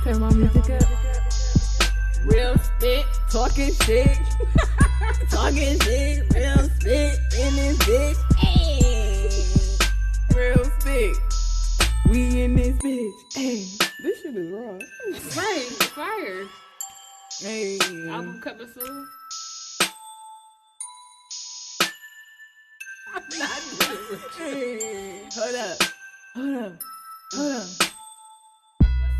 Turn my music up. Real spit, talking shit. Talking shit, real spit in this bitch. Hey. Real spit. We in this bitch. Hey. This shit is raw. Right, fire. Hey. Album coming soon. I'm not doing it with you. Hey. Hold up.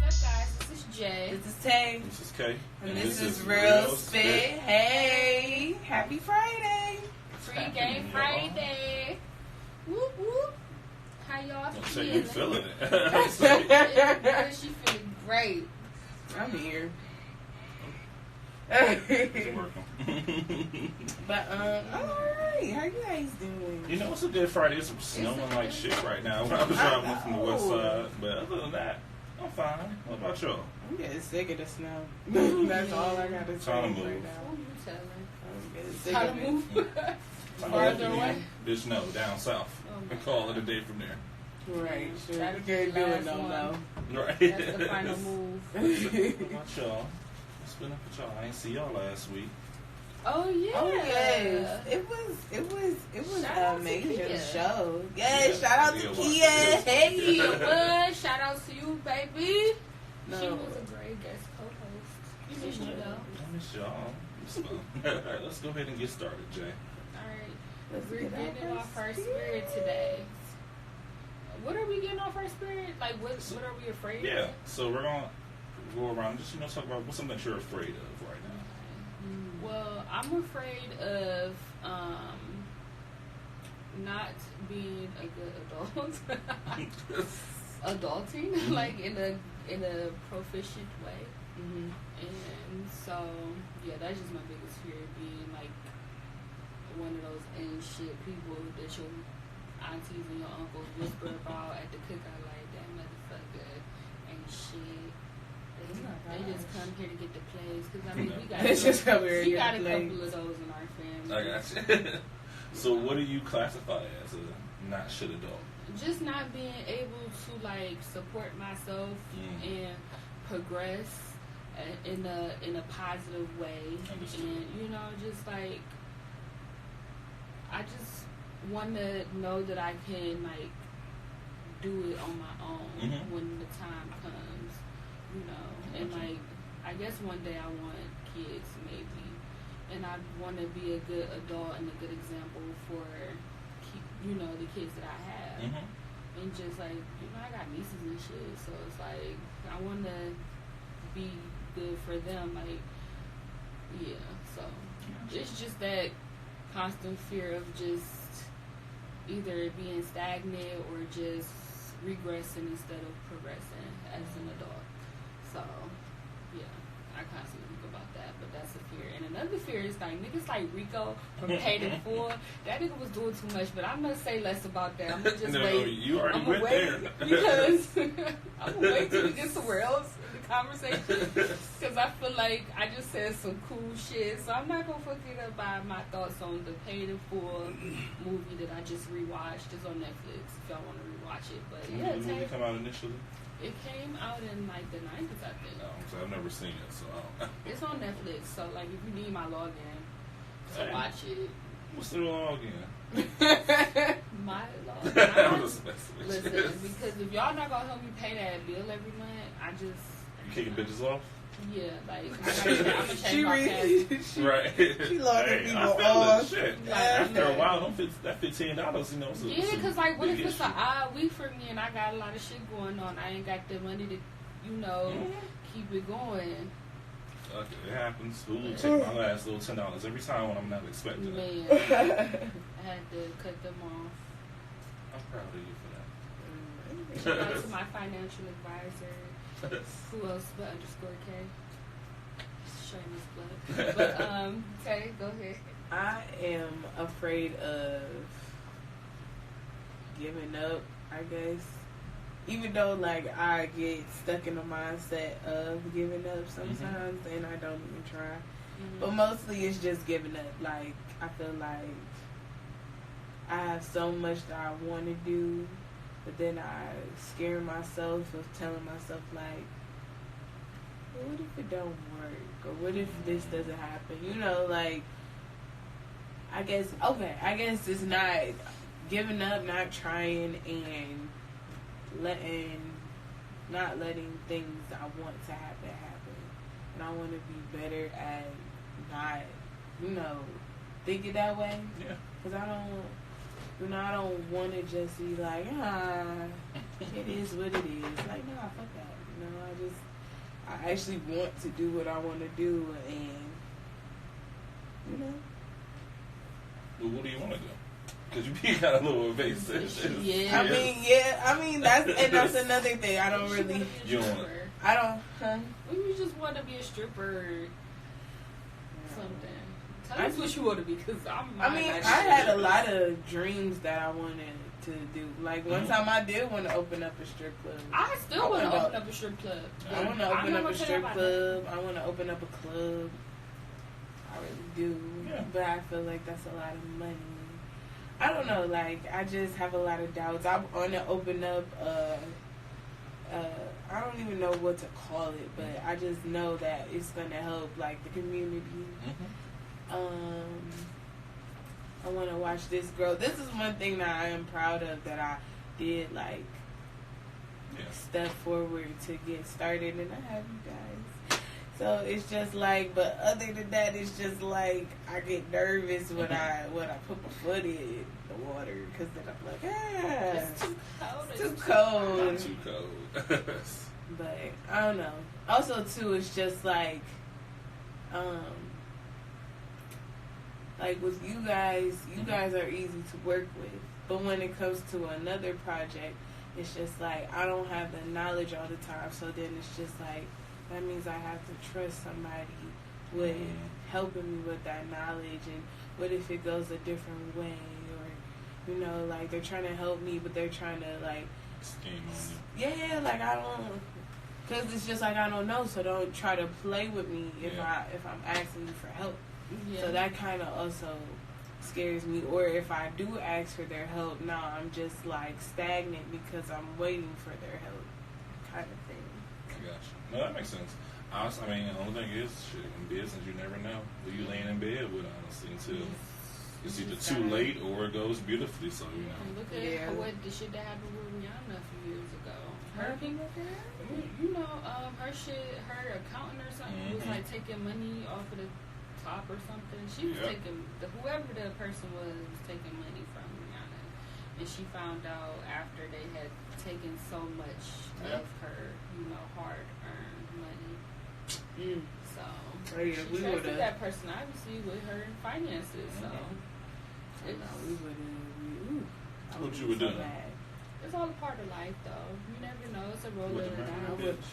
What's up, guys? This is Jay. This is Tay. This is Kay. And this is Real Spit. Hey, happy Friday. Free Game Friday. Whoop whoop. How y'all So feeling? you feeling it? Yeah, she feeling great. I'm here. It's working. But, alright. How you guys doing? You know, it's a good Friday. It's snowing like shit right now. I was driving from the west side. But other than that, I'm fine. What about y'all? I'm getting sick of the snow. That's all I got to say Time to right move. now. Who you telling? I'm getting sick How of to it. move? I'm Farther hoping away? you bitch no, down south. Oh my And call it a day from there. Right, sure. That'll We be can't the do it last no one. more. Right. That's the final move. What about y'all? What's been up with y'all? I ain't see y'all last week. Oh yeah. Oh yes, it was Shout an out to amazing Kia. show. Yes, Yeah, shout out to Kia Kia. was. Hey, What? Shout out to you, baby. She No. was a great guest co-host. You missed you though. I miss y'all. It's fun. Alright, let's go ahead and get started, Jay. Alright. We're getting off our spirit today. What are we getting off our spirit? Like what are we afraid Yeah, of? so we're gonna go around just talk about what's something that you're afraid of right now. Well, I'm afraid of not being a good adult. Adulting, Mhm. like in a proficient way. Mhm. And so yeah, that's just my biggest fear, being like one of those ain't shit people that your aunties and your uncles whisper about at the cookout, like that motherfucker ain't shit. They just come here to get the plays, because I mean we got It's just come here to we get got the a plays. couple of those in our family. I got you. So what do you classify as a not shit adult? Just not being able to like support myself and progress in a positive way. Understood. And you know, just like I just want to know that I can like do it on my own Mhm. when the time comes, you know. And like I guess one day I want kids maybe, and I want to be a good adult and a good example for the kids that I have. Mm-hmm. And just like, I got nieces and shit, so it's like I want to be good for them, like, yeah. So it's just that constant fear of just either being stagnant or just regressing instead of progressing as an adult. So yeah, I constantly think about that, but that's a fear. And another fear is like niggas like Rico from Paid in Full. That nigga was doing too much, but I'm gonna say less about that. I'm gonna just No, wait. you already I'm went wait there. because I'm gonna wait till we get somewhere else in the conversation. Because I feel like I just said some cool shit, so I'm not gonna forget about my thoughts on the Paid in Full movie that I just rewatched. It's on Netflix if y'all want to rewatch it. But When yeah, did the movie Tay, come out initially? it came out in like the 90s, I think. No, so I've never seen it, so I don't know. It's on Netflix, so like if you need my login to Hey. watch it, What's the login? my I'm login. just messing with Listen, you. because if y'all not gonna help me pay that bill every month, I just You kicking bitches off? I'm gonna She change my really, password. she, Right. she logging Hey, people I feel off. that shit. Like, After a man. while, that $15, so Yeah, it's a because like, what big if it's issue. an odd week for me and I got a lot of shit going on? I ain't got the money to, keep it going. Fuck it, it happens. Who will take my last little $10 every time when I'm not expecting it? Man, I had to cut them off. I'm proud of you for Shout that. out to my financial advisor. Who else but underscore K? Shameless plug. But Tay, go ahead. I am afraid of giving up, I guess. Even though, like, I get stuck in the mindset of giving up sometimes, and I don't even try. But mostly it's just giving up. Like, I feel like I have so much that I want to do, but then I scare myself of telling myself, like, well, what if it don't work? Or what if this doesn't happen? You know, like, I guess it's not giving up, not trying, and not letting things I want to happen. And I want to be better at not, thinking that way. Yeah. Because I don't want to just be like, it is what it is. Like, nah, fuck that. I actually want to do what I want to do, and, Well, what do you want to do? Because you got a little evasive. Yeah. I mean, that's another thing. I don't really. You don't want I don't. Huh? You just want to be a stripper or something. Tell us what you want to be, because I had a lot of dreams that I wanted to do. Like, one time I did want to open up a strip club. I still want to open up a strip club. I want to open up a strip club. I want to open up a club. I really do. Yeah. But I feel like that's a lot of money. I don't know. Like, I just have a lot of doubts. I want to open up I don't even know what to call it, but I just know that it's going to help, like, the community. I want to watch this grow. This is one thing that I am proud of, that I did, like, step forward to get started, and I have you guys. So it's just like, but other than that, it's just like I get nervous when I put my foot in the water, because then I'm like, It's too cold. it's too cold. Not too cold. But I don't know. Also, too, it's just like with you guys are easy to work with. But when it comes to another project, it's just like I don't have the knowledge all the time. So then it's just like, that means I have to trust somebody with helping me with that knowledge. And what if it goes a different way? Or, like, they're trying to help me, but they're trying to, like, scheme on you. yeah, like, I don't, because it's just like, I don't know, so don't try to play with me if I'm asking you for help. Yeah. So that kind of also scares me. Or if I do ask for their help, I'm just, like, stagnant because I'm waiting for their help, kind of thing. I got you. No, that makes sense. Honestly, I mean, the only thing is, shit, in business, you never know who you laying in bed with, honestly, until it's either too late or it goes beautifully. So, And look at what the shit that happened with Rihanna a few years ago. Her her accountant or something was like taking money off of the top or something. She was taking, whoever the person was taking money from Rihanna. And she found out after they had taken so much of her, hard-earned money. So, she trusted that person, obviously, with her finances. So, what you would do? It's all a part of life, though. You never know. It's a roll of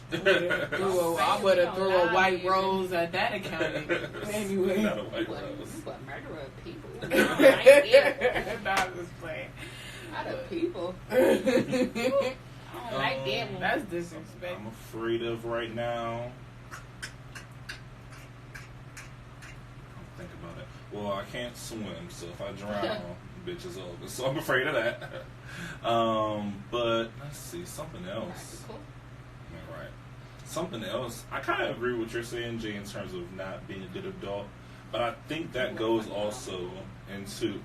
the dice. I would have threw a white rose at that accountant. Anyway. Not a white rose. You a murderer of people. I'm just playing. Not of people. I don't like that one. That's disrespectful. I'm afraid of right now. Think about it. Well, I can't swim, so if I drown, bitch is over. So I'm afraid of that. But let's see, something else. Right. Something else. I kind of agree with what you're saying, Jay, in terms of not being a good adult. But I think that goes also into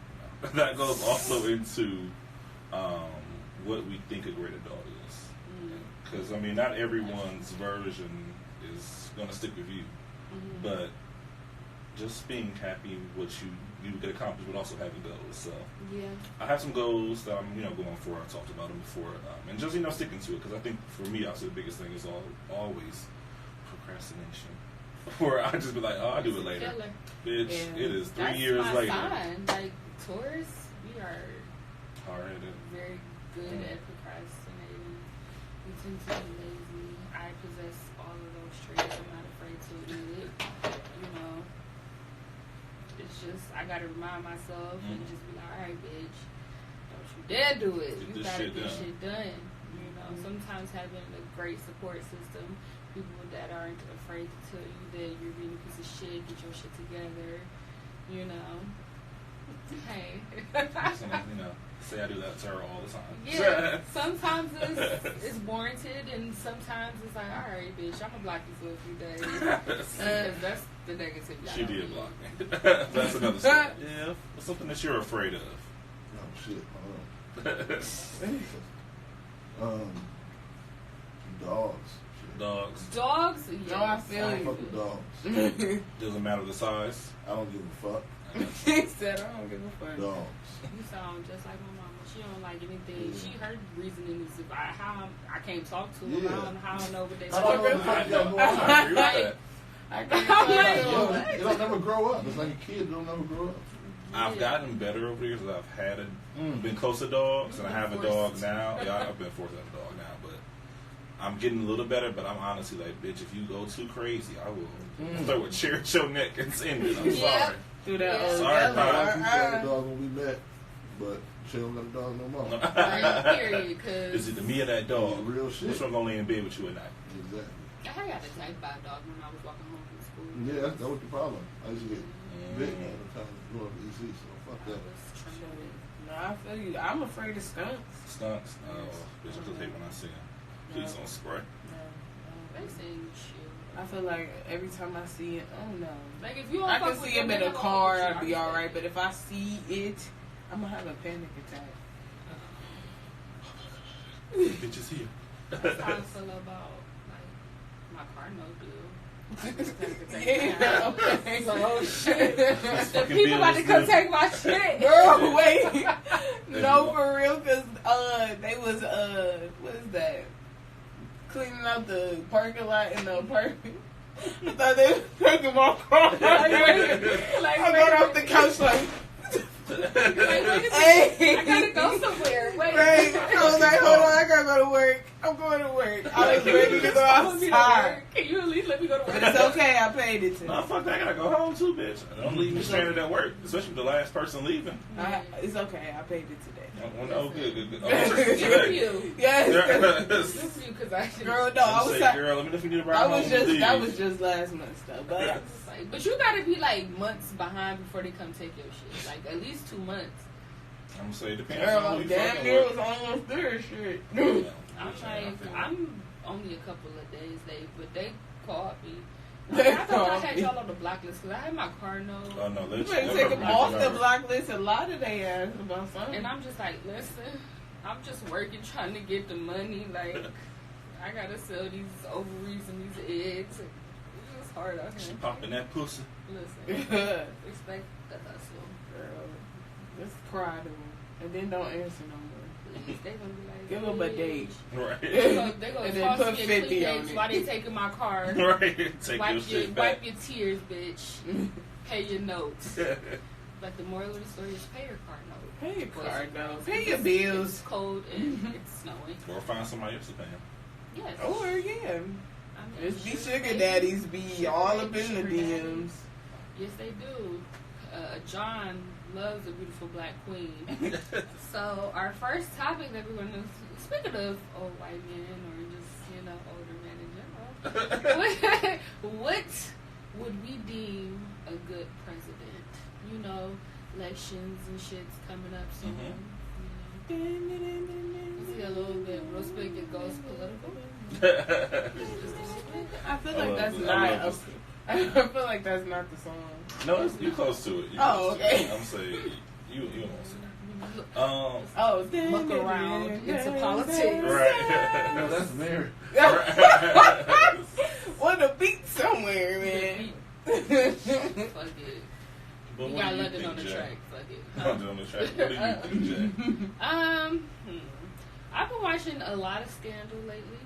what we think a great adult is. Because I mean, not everyone's version is gonna stick with you, but just being happy with what you could accomplish, but also having goals. So I have some goals that I'm going for. I talked about them before, and just sticking to it, because I think for me, also the biggest thing is always procrastination. Where I just be like, oh, I'll do it later. Killer. Bitch, it is 3 years my later. Sign. Like, Taurus, we are Hard-headed. very good at procrastinating. We tend to be lazy. I possess all of those traits. I'm not afraid to admit it. It's just, I gotta remind myself and just be like, alright, bitch, don't you dare do it. You gotta get shit done. Sometimes having a great support system, people that aren't afraid to tell you that you're being a piece of shit, get your shit together, Hey. So, you know, say I do that to her all the time. Yeah, sometimes it's warranted, and sometimes it's like, all right, bitch, I'm gonna block you for a few days. Because that's the negativity. She did block me. That's another story. Yeah, what's something that you're afraid of? Oh shit. Dogs. Dogs. Dogs? No, I Yes. feel I don't you. fuck with dogs. Doesn't matter the size. I don't give a fuck. He said, I don't give a fuck. Dogs. You sound just like my mama. She don't like anything. She, her reasoning is if I can't talk to them. Yeah. I don't know what they I don't know what the fuck y'all going I on. agree with that. I can't I'm tell like, you. You don't never grow up. It's like a kid don't never grow up. I've gotten better over the years. I've had been close to dogs, and I have a dog now. Yeah, I've been forced to have a dog now, but I'm getting a little better. But I'm honestly like, bitch, if you go too crazy, I will throw a chair at your neck and end it. I'm Yeah. sorry. Through that Yeah. old Sorry, yellow. Pop. We had a dog when we met, but she don't got a dog no more. Right, period, Is because it me or that dog? Real shit. Which one gonna lay in bed with you at night? Exactly. I got attacked by a dog when I was walking home from school. Yeah, that was the problem. I used to get bitten all the time going to EC, so fuck I that. was traumatized. No, I feel you. I'm afraid of skunks. Skunks? Oh, bitch, I just hate when I see them. Please don't spray. They saying shit. I feel like every time I see it, oh no. Like if you don't I fuck can with see them, him in they a not car, gonna I'd fuck be with you. alright. But if I see it, I'm gonna have a panic attack. Bitch is here. That's how I feel about like my car note bill. Yeah, okay. So, oh shit. The fucking people about to bills, come dude. take my shit. Girl, wait. No, for real, because they was, what is that? Cleaning out the parking lot in the apartment. I thought they was taking my car. I got off the couch like, Hey, I gotta go somewhere. Wait. right. I was like, hold on, I gotta go to work. I'm going to work. I was ready to go outside. Can you at least let me go to work? But it's okay, I paid it to No, fuck that. I gotta go home too, bitch. Don't leave me stranded at work, especially with the last person leaving. It's okay, I paid it today. Oh, good. Oh, Good for today. you. Yes. Good for you, because I should. Girl, no, I was Say, girl, let me know if you need a ride that home. was just leave. that was just last month stuff. But But you gotta be like months behind before they come take your shit. Like at least 2 months. I'm gonna say it depends girl, on who you damn fucking near with. was almost there. Shit. I'm trying. I'm only a couple of days late, but they called me. They I thought I called had me. y'all on the block list because I had my car note. Oh no, You let's better take them off the block list. A lot of they ass about something. And I'm just like, listen, I'm just working trying to get the money. Like, I gotta sell these ovaries and these eggs. It's hard out She here. popping that pussy. Listen, Girl, respect the hustle. just cry to them, and then don't answer no more. Please, they gonna be like, Give them a "Bitch." date. Right. They gonna And then toss put me a 50 on Kleenex it. while they taking my car. Right. Take your shit back. Wipe your tears, bitch. Pay your notes. But the moral of the story is pay your car note. Pay your Because card though. it's- Pay your It's bills. cold and it's snowing. Or find somebody else to pay him. Yes. Or yeah, I mean, just be sugar sugar baby. daddies be Sugar all baby, up in the sugar daddy. DMs. Yes, they do. John loves a beautiful black queen. So our first topic that we're going to, speaking of old white men or just older men in general, what would we deem a good president? Elections and shit's coming up soon. Let's get a little bit real quick. It goes political. I feel like that's I not. love I feel like that's not the song. No, you close to it. You Oh, close to okay. it. I'm saying you almost it. Oh, Look around into politics. Right. No, that's Mary. Want a beat somewhere, man. Fuck it. But We what got do you London think, on the Jay? track. Fuck it. London on the track. What do you think, Jay? I've been watching a lot of Scandal lately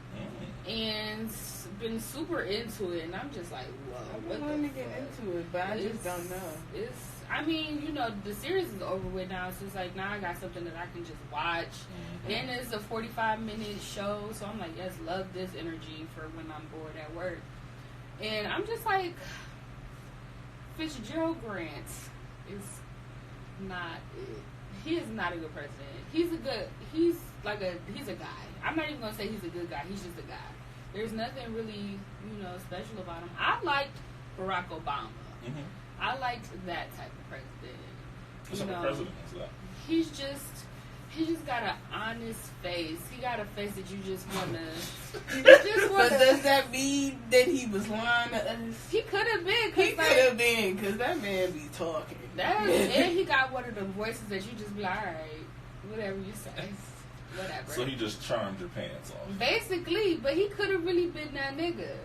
and been super into it, and I'm just like, whoa, I what want the to get fuck? into it, but I just don't know. I mean, the series is over with now, so it's like now I got something that I can just watch. And it's a 45-minute show, so I'm like, yes, love this energy for when I'm bored at work. And I'm just like, Fitzgerald Grant is not it. He is not a good president. He's a guy. I'm not even gonna say he's a good guy. He's just a guy. There's nothing really, special about him. I liked Barack Obama. I liked that type of president. What type of president is that? He just got an honest face. He got a face that you just wanna. But does that mean that he was lying to us? He could have been. He could have been, because that man be talking. And he got one of the voices that you just be like, all right, whatever you say, whatever. So he just charmed your pants off. Basically, but he could have really been that nigga.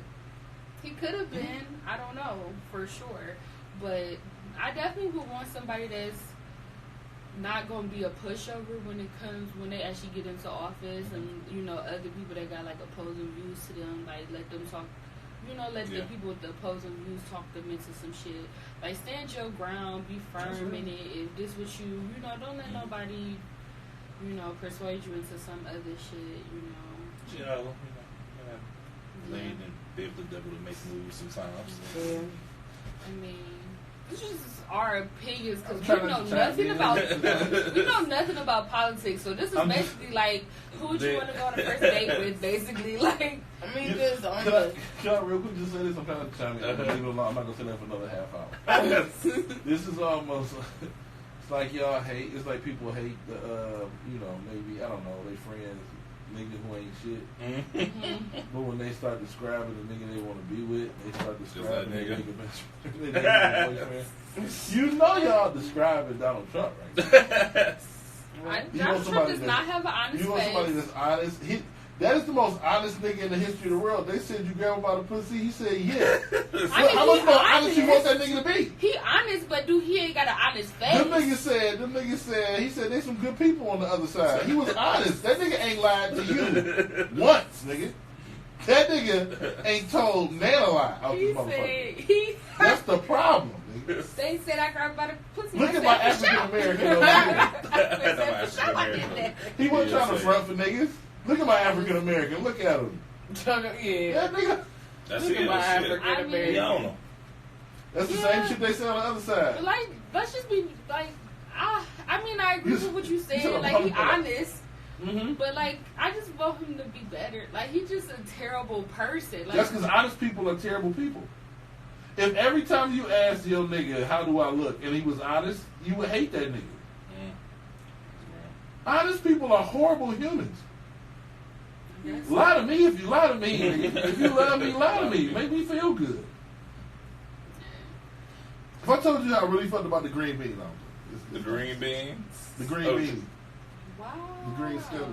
He could have been. I don't know for sure, but I definitely would want somebody that's not gonna be a pushover when they actually get into office, and other people that got like opposing views to them, like let them talk. The people with the opposing views talk them into some shit. Like, stand your ground, be firm in it. If this what you don't let nobody, persuade you into some other shit, Lane and be able to make moves sometimes. Yeah. I mean, this is our opinions because I'm we know trying to nothing chime in. about politics. So this is basically like, who would you want to go on a first date with? Basically, like. I mean, just on Can the. I real quick just say this? I'm kind of chiming in. I'm not going to say that for another half hour. This is almost, it's like y'all hate, it's like people hate the, maybe, I don't know, they friends, nigga who ain't shit. But when they start describing the nigga they want to be with, they start describing their nigga best friend, their nigga boyfriend. You know y'all describing Donald Trump right now. Donald Trump does not have an honest face. You want somebody that's honest? That is the most honest nigga in the history of the world. They said you grab him by the pussy. He said, yeah. How much more honest you want that nigga to be? He honest, but he ain't got an honest face. Them niggas said, he said there's some good people on the other side. He was honest. That nigga ain't lied to you once, nigga. That nigga ain't told man a lie out this motherfucker. That's the problem, nigga. They said I grabbed by the pussy. Look at my African American over here. He wasn't trying to front for niggas. Look at my African American. Look at him. Yeah. That nigga. That's Look it. at my That's shit. African American. I don't know. That's the same shit they say on the other side. Like, let's just be like, I agree with what you said. said Like, he a honest. Mm-hmm. But like, I just want him to be better. Like, he's just a terrible person. Like, That's because honest people are terrible people. If every time you asked your nigga, how do I look, and he was honest, you would hate that nigga. Honest people are horrible humans. Lie to me if you lie to me. If you love me, lie to me. Make me feel good. If I told you I really fucked about the green bean, The green beans? The green bean. wow. The green Scully.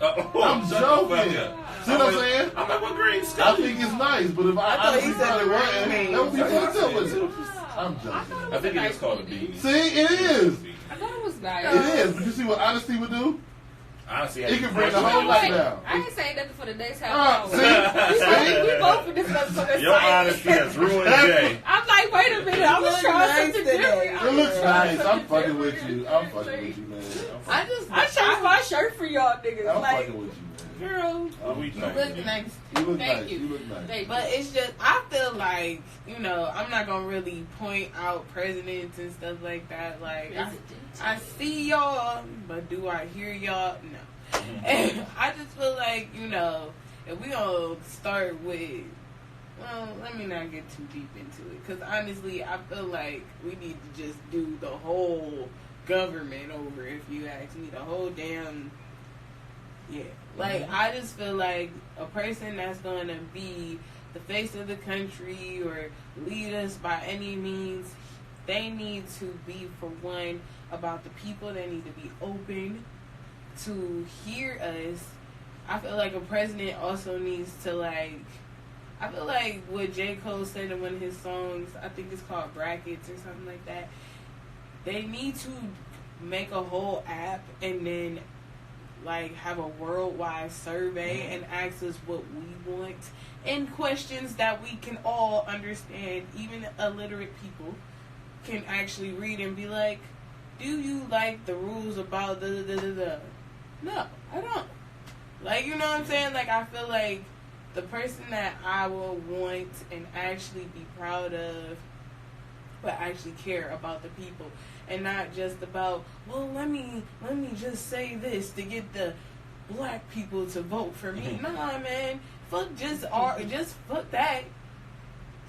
I'm joking. See what I'm saying? I'm like, what green I Scully? think it's nice, but if I thought he honestly said thought it the wasn't, green that would be bean. fucked up with it. Wow. I'm joking. I think it is called a beanie. See, it is. I thought it was nice. It is. But you see what honesty would do? Honestly, It can bring the whole life down. I ain't saying nothing for the next half See? hour. We both in this motherfucker. Your honesty has ruined Jay. I'm like, wait a minute. I was trying something different. It looks nice. I'm fucking with you. I'm fucking with you, man. I changed my shirt for y'all niggas. I'm Like, fucking with you, man. Girl, We you thank look you. nice. You look Thank nice. you. You look nice. Thank But it's just, I feel like, I'm not going to really point out presidents and stuff like that. Like, I see y'all, but do I hear y'all? No. And I just feel like, if we gonna start with, well, let me not get too deep into it. Because honestly, I feel like we need to just do the whole government over, if you ask me. The whole damn, Like, I just feel like a person that's going to be the face of the country or lead us by any means, they need to be, for one, about the people. They need to be open to hear us. I feel like a president also needs to, I feel like what J. Cole said in one of his songs, I think it's called Brackets or something like that, they need to make a whole app and then have a worldwide survey and ask us what we want and questions that we can all understand. Even illiterate people can actually read and be like, do you like the rules about da-da-da-da-da? No, I don't. You know what I'm saying? I feel like the person that I will want and actually be proud of will actually care about the people and not just about, well, let me just say this to get the black people to vote for me. Nah, man. Fuck fuck that.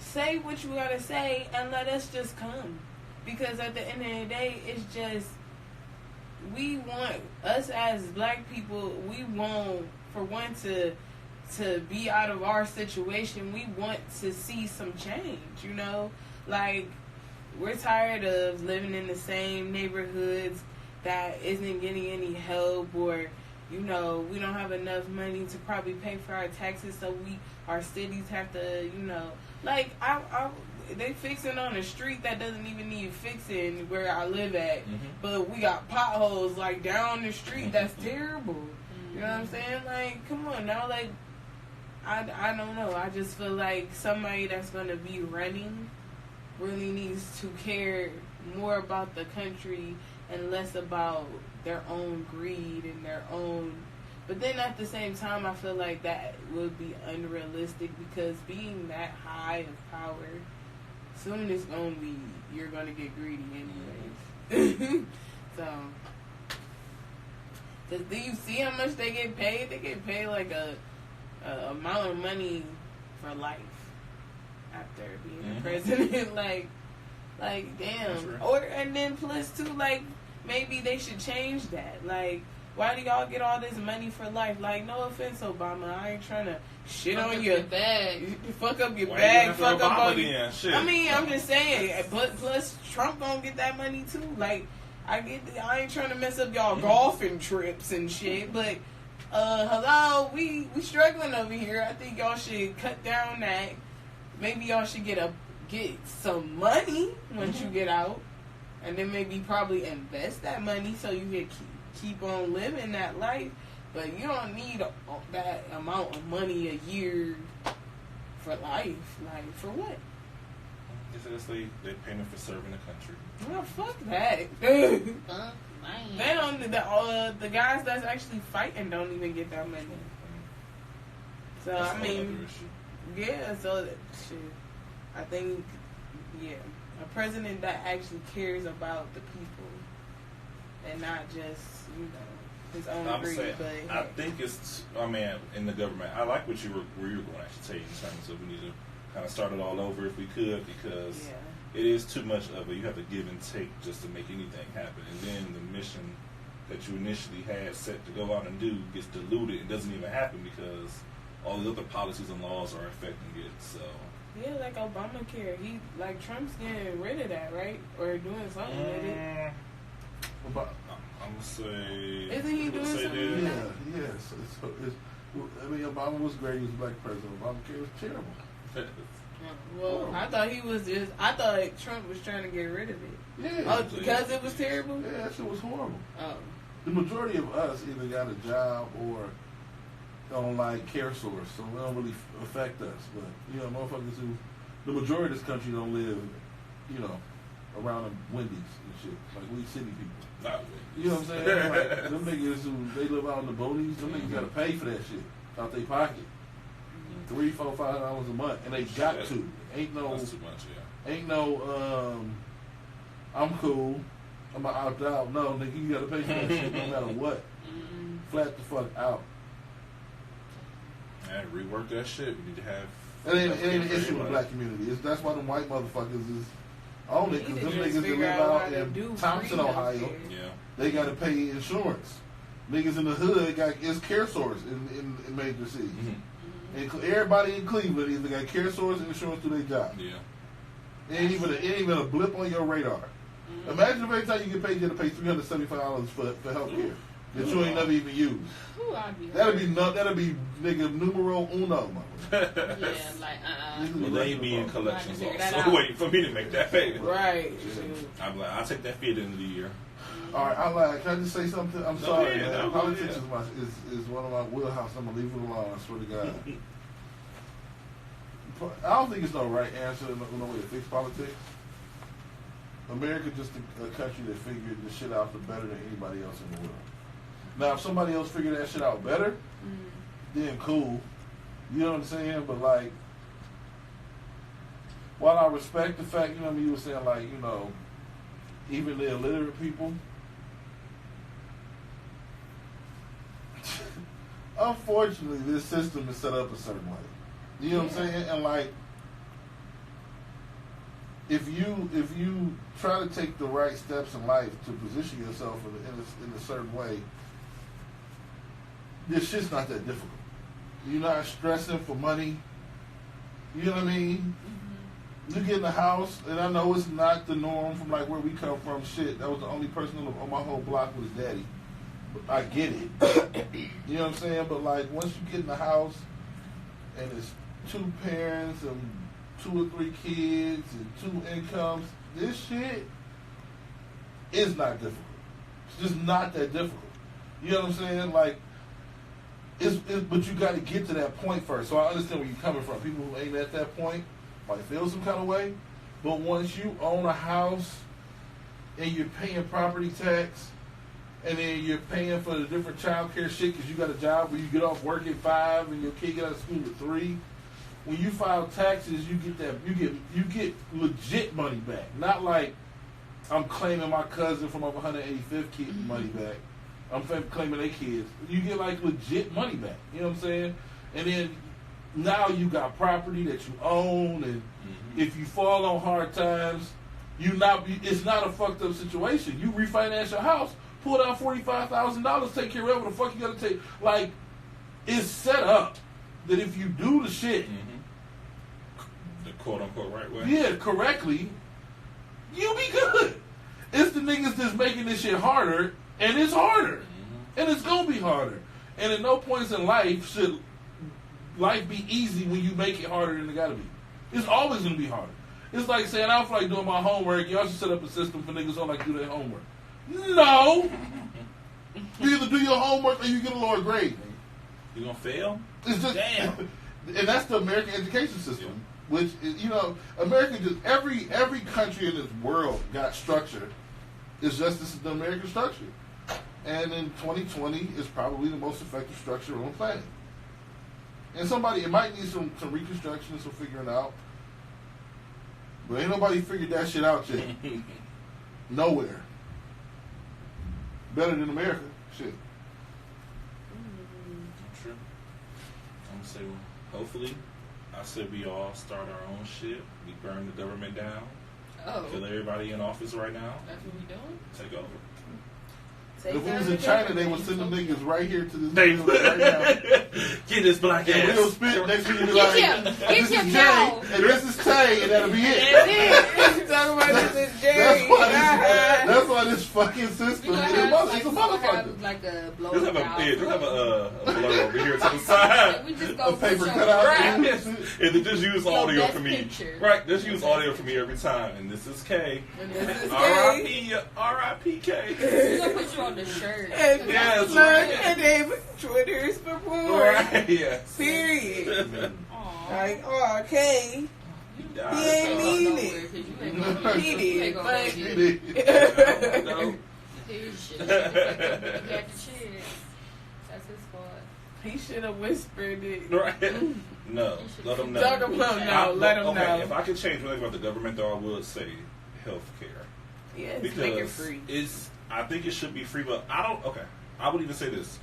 Say what you gotta say and let us just come. Because at the end of the day, it's just, we want, us as black people, we want, for one, to be out of our situation. We want to see some change, you know? Like, we're tired of living in the same neighborhoods that isn't getting any help, or, you know, we don't have enough money to probably pay for our taxes, so our cities have to, you know, like, they fixing on a street that doesn't even need fixing where I live at, but we got potholes like down the street. That's terrible. You know what I'm saying? Like, come on now. Like, I don't know. I just feel like somebody that's gonna be running really needs to care more about the country and less about their own greed and their own. But then at the same time, I feel like that would be unrealistic, because being that high of power, soon it's gonna be, you're gonna get greedy anyways. So, do you see how much they get paid? They get paid like a amount of money for life after being a president. like damn. Or, and then plus too, like, maybe they should change that. Like, why do y'all get all this money for life? Like, no offense, Obama, I ain't trying to shit on your bag. Fuck up your Why bag. Fuck up Obama on then? Shit. I mean, I'm just saying. But plus, Trump gonna get that money too. Like, I ain't trying to mess up y'all golfing trips and shit. But hello, we struggling over here. I think y'all should cut down that. Maybe y'all should get some money once you get out, and then maybe probably invest that money so you can keep on living that life. But you don't need that amount of money a year for life. Like, for what? They paying for serving the country. Well, fuck that. They don't. The guys that's actually fighting don't even get that money. So That's I mean, yeah. So shit. I think, yeah, a president that actually cares about the people and not just, you know, his own greed. I think it's, I mean, in the government, I like where you were going to actually take in terms of we need to kind of start it all over if we could, because it is too much of you have to give and take just to make anything happen. And then the mission that you initially had set to go out and do gets diluted and doesn't even happen because all the other policies and laws are affecting it. So yeah, like Obamacare, Trump's getting rid of that, right? Or doing something with it. I'm gonna say. Isn't he doing something with that? Yes. I mean, Obama was great. He was black president. Obamacare was terrible. Well, I thought Trump was trying to get rid of it. Yeah. Oh, because it was terrible? Yeah, that shit was horrible. Oh. The majority of us either got a job or on like care source, so it don't really affect us. But you know, motherfuckers the majority of this country don't live, you know, around the Wendy's and shit. Like we city people. Not You know what I'm saying? Like, them niggas who they live out in the boonies, them niggas gotta pay for that shit out their pocket. $300, $400, $500 a month, and they got to. Ain't no. That's too much, yeah. Ain't no. I'm cool. I'm gonna opt out. No, nigga, you gotta pay for that shit no matter what. Flat the fuck out. And rework that shit. We need to have. It ain't an issue with the black community. That's why them white motherfuckers is on it, because them niggas that live out in Thompson, Ohio, they gotta pay insurance. Niggas in the hood is care source in major cities. And everybody in Cleveland either got care source and insurance to their job. Yeah. It ain't even a blip on your radar. Imagine if every time you get paid, you have to pay $375 for health care that you ain't never even used. That'll be nigga numero uno, mama. Well, they ain't be in collections also waiting for me to make that payment. Right. I'm like, I'll take that fee at the end of the year. All right, can I just say something? I'm sorry, man. No, Politics is one of my wheelhouse. I'm gonna leave it alone. I swear to God. I don't think it's no right answer, no way to fix politics. America just a country that figured this shit out better than anybody else in the world. Now, if somebody else figured that shit out better, then cool. You know what I'm saying? But like, while I respect the fact, you know what I mean, you were saying like, you know, even the illiterate people. Unfortunately, this system is set up a certain way. You know what I'm saying? And like, if you try to take the right steps in life to position yourself in a certain way, this shit's not that difficult. You're not stressing for money. You know what I mean? You get in the house, and I know it's not the norm from like where we come from. Shit, that was the only person on my whole block was daddy. But I get it. You know what I'm saying? But like once you get in the house, and it's 2 parents and 2 or 3 kids and 2 incomes, this shit is not difficult. It's just not that difficult. You know what I'm saying? Like, but you got to get to that point first. So I understand where you're coming from. People who ain't at that point might feel some kind of way, but once you own a house and you're paying property tax, and then you're paying for the different child care shit because you got a job where you get off work at 5 and your kid get out of school at 3. When you file taxes, you get legit money back. Not like I'm claiming my cousin from up 185th kid money back. I'm claiming their kids. You get like legit money back. You know what I'm saying? And then now you got property that you own, and if you fall on hard times, it's not a fucked up situation. You refinance your house, pull out $45,000, take care of whatever the fuck you gotta take. Like, it's set up that if you do the shit, the quote unquote right way, yeah, correctly, you'll be good. It's the niggas that's making this shit harder, and it's harder, and it's gonna be harder. And at no points in life should life be easy when you make it harder than it gotta be. It's always gonna be harder. It's like saying, I don't feel like doing my homework. Y'all should set up a system for niggas who don't like to do their homework. No. You either do your homework or you get a lower grade. You gonna fail? It's just, damn. And that's the American education system, which is, you know, American just every country in this world got structure. It's just this is the American structure, and in 2020 is probably the most effective structure on the planet. And it might need some reconstruction, some figuring out, but ain't nobody figured that shit out yet. Nowhere. Better than America. Shit. True. I'm gonna say, well, hopefully, I said we all start our own shit. We burn the government down. Kill everybody in office right now. That's what we doing? Take over. If we was in China, they would send them niggas right here to this They building right now. Get this black And ass. we'll spit next week and be like, this is Jay, now. and this is Tay, and that'll be it. That's it. Talking about this is Jerry. That's why this fucking system, it's a motherfucker. Like a blow Just have a blur over here to the side. We just go A paper put cutout. your- Right. And then just use audio best for me. picture. Right, just use audio for me every time. And this is K. And this is K. R.I.P. K. We're gonna put you on the shirt. And Yes, look, right. and then Twitter's before. Right, yes. Period. Aw. Like, oh, okay. He ain't mean it. He did, but He did. No. His shit. He had the chance. That's his fault. he should have whispered it. Right. No. Let them know. Let him know. Let him know. If I could change one thing about the government, though, I would say health care. Yes, Because make it free. I think it should be free, but I would even say this.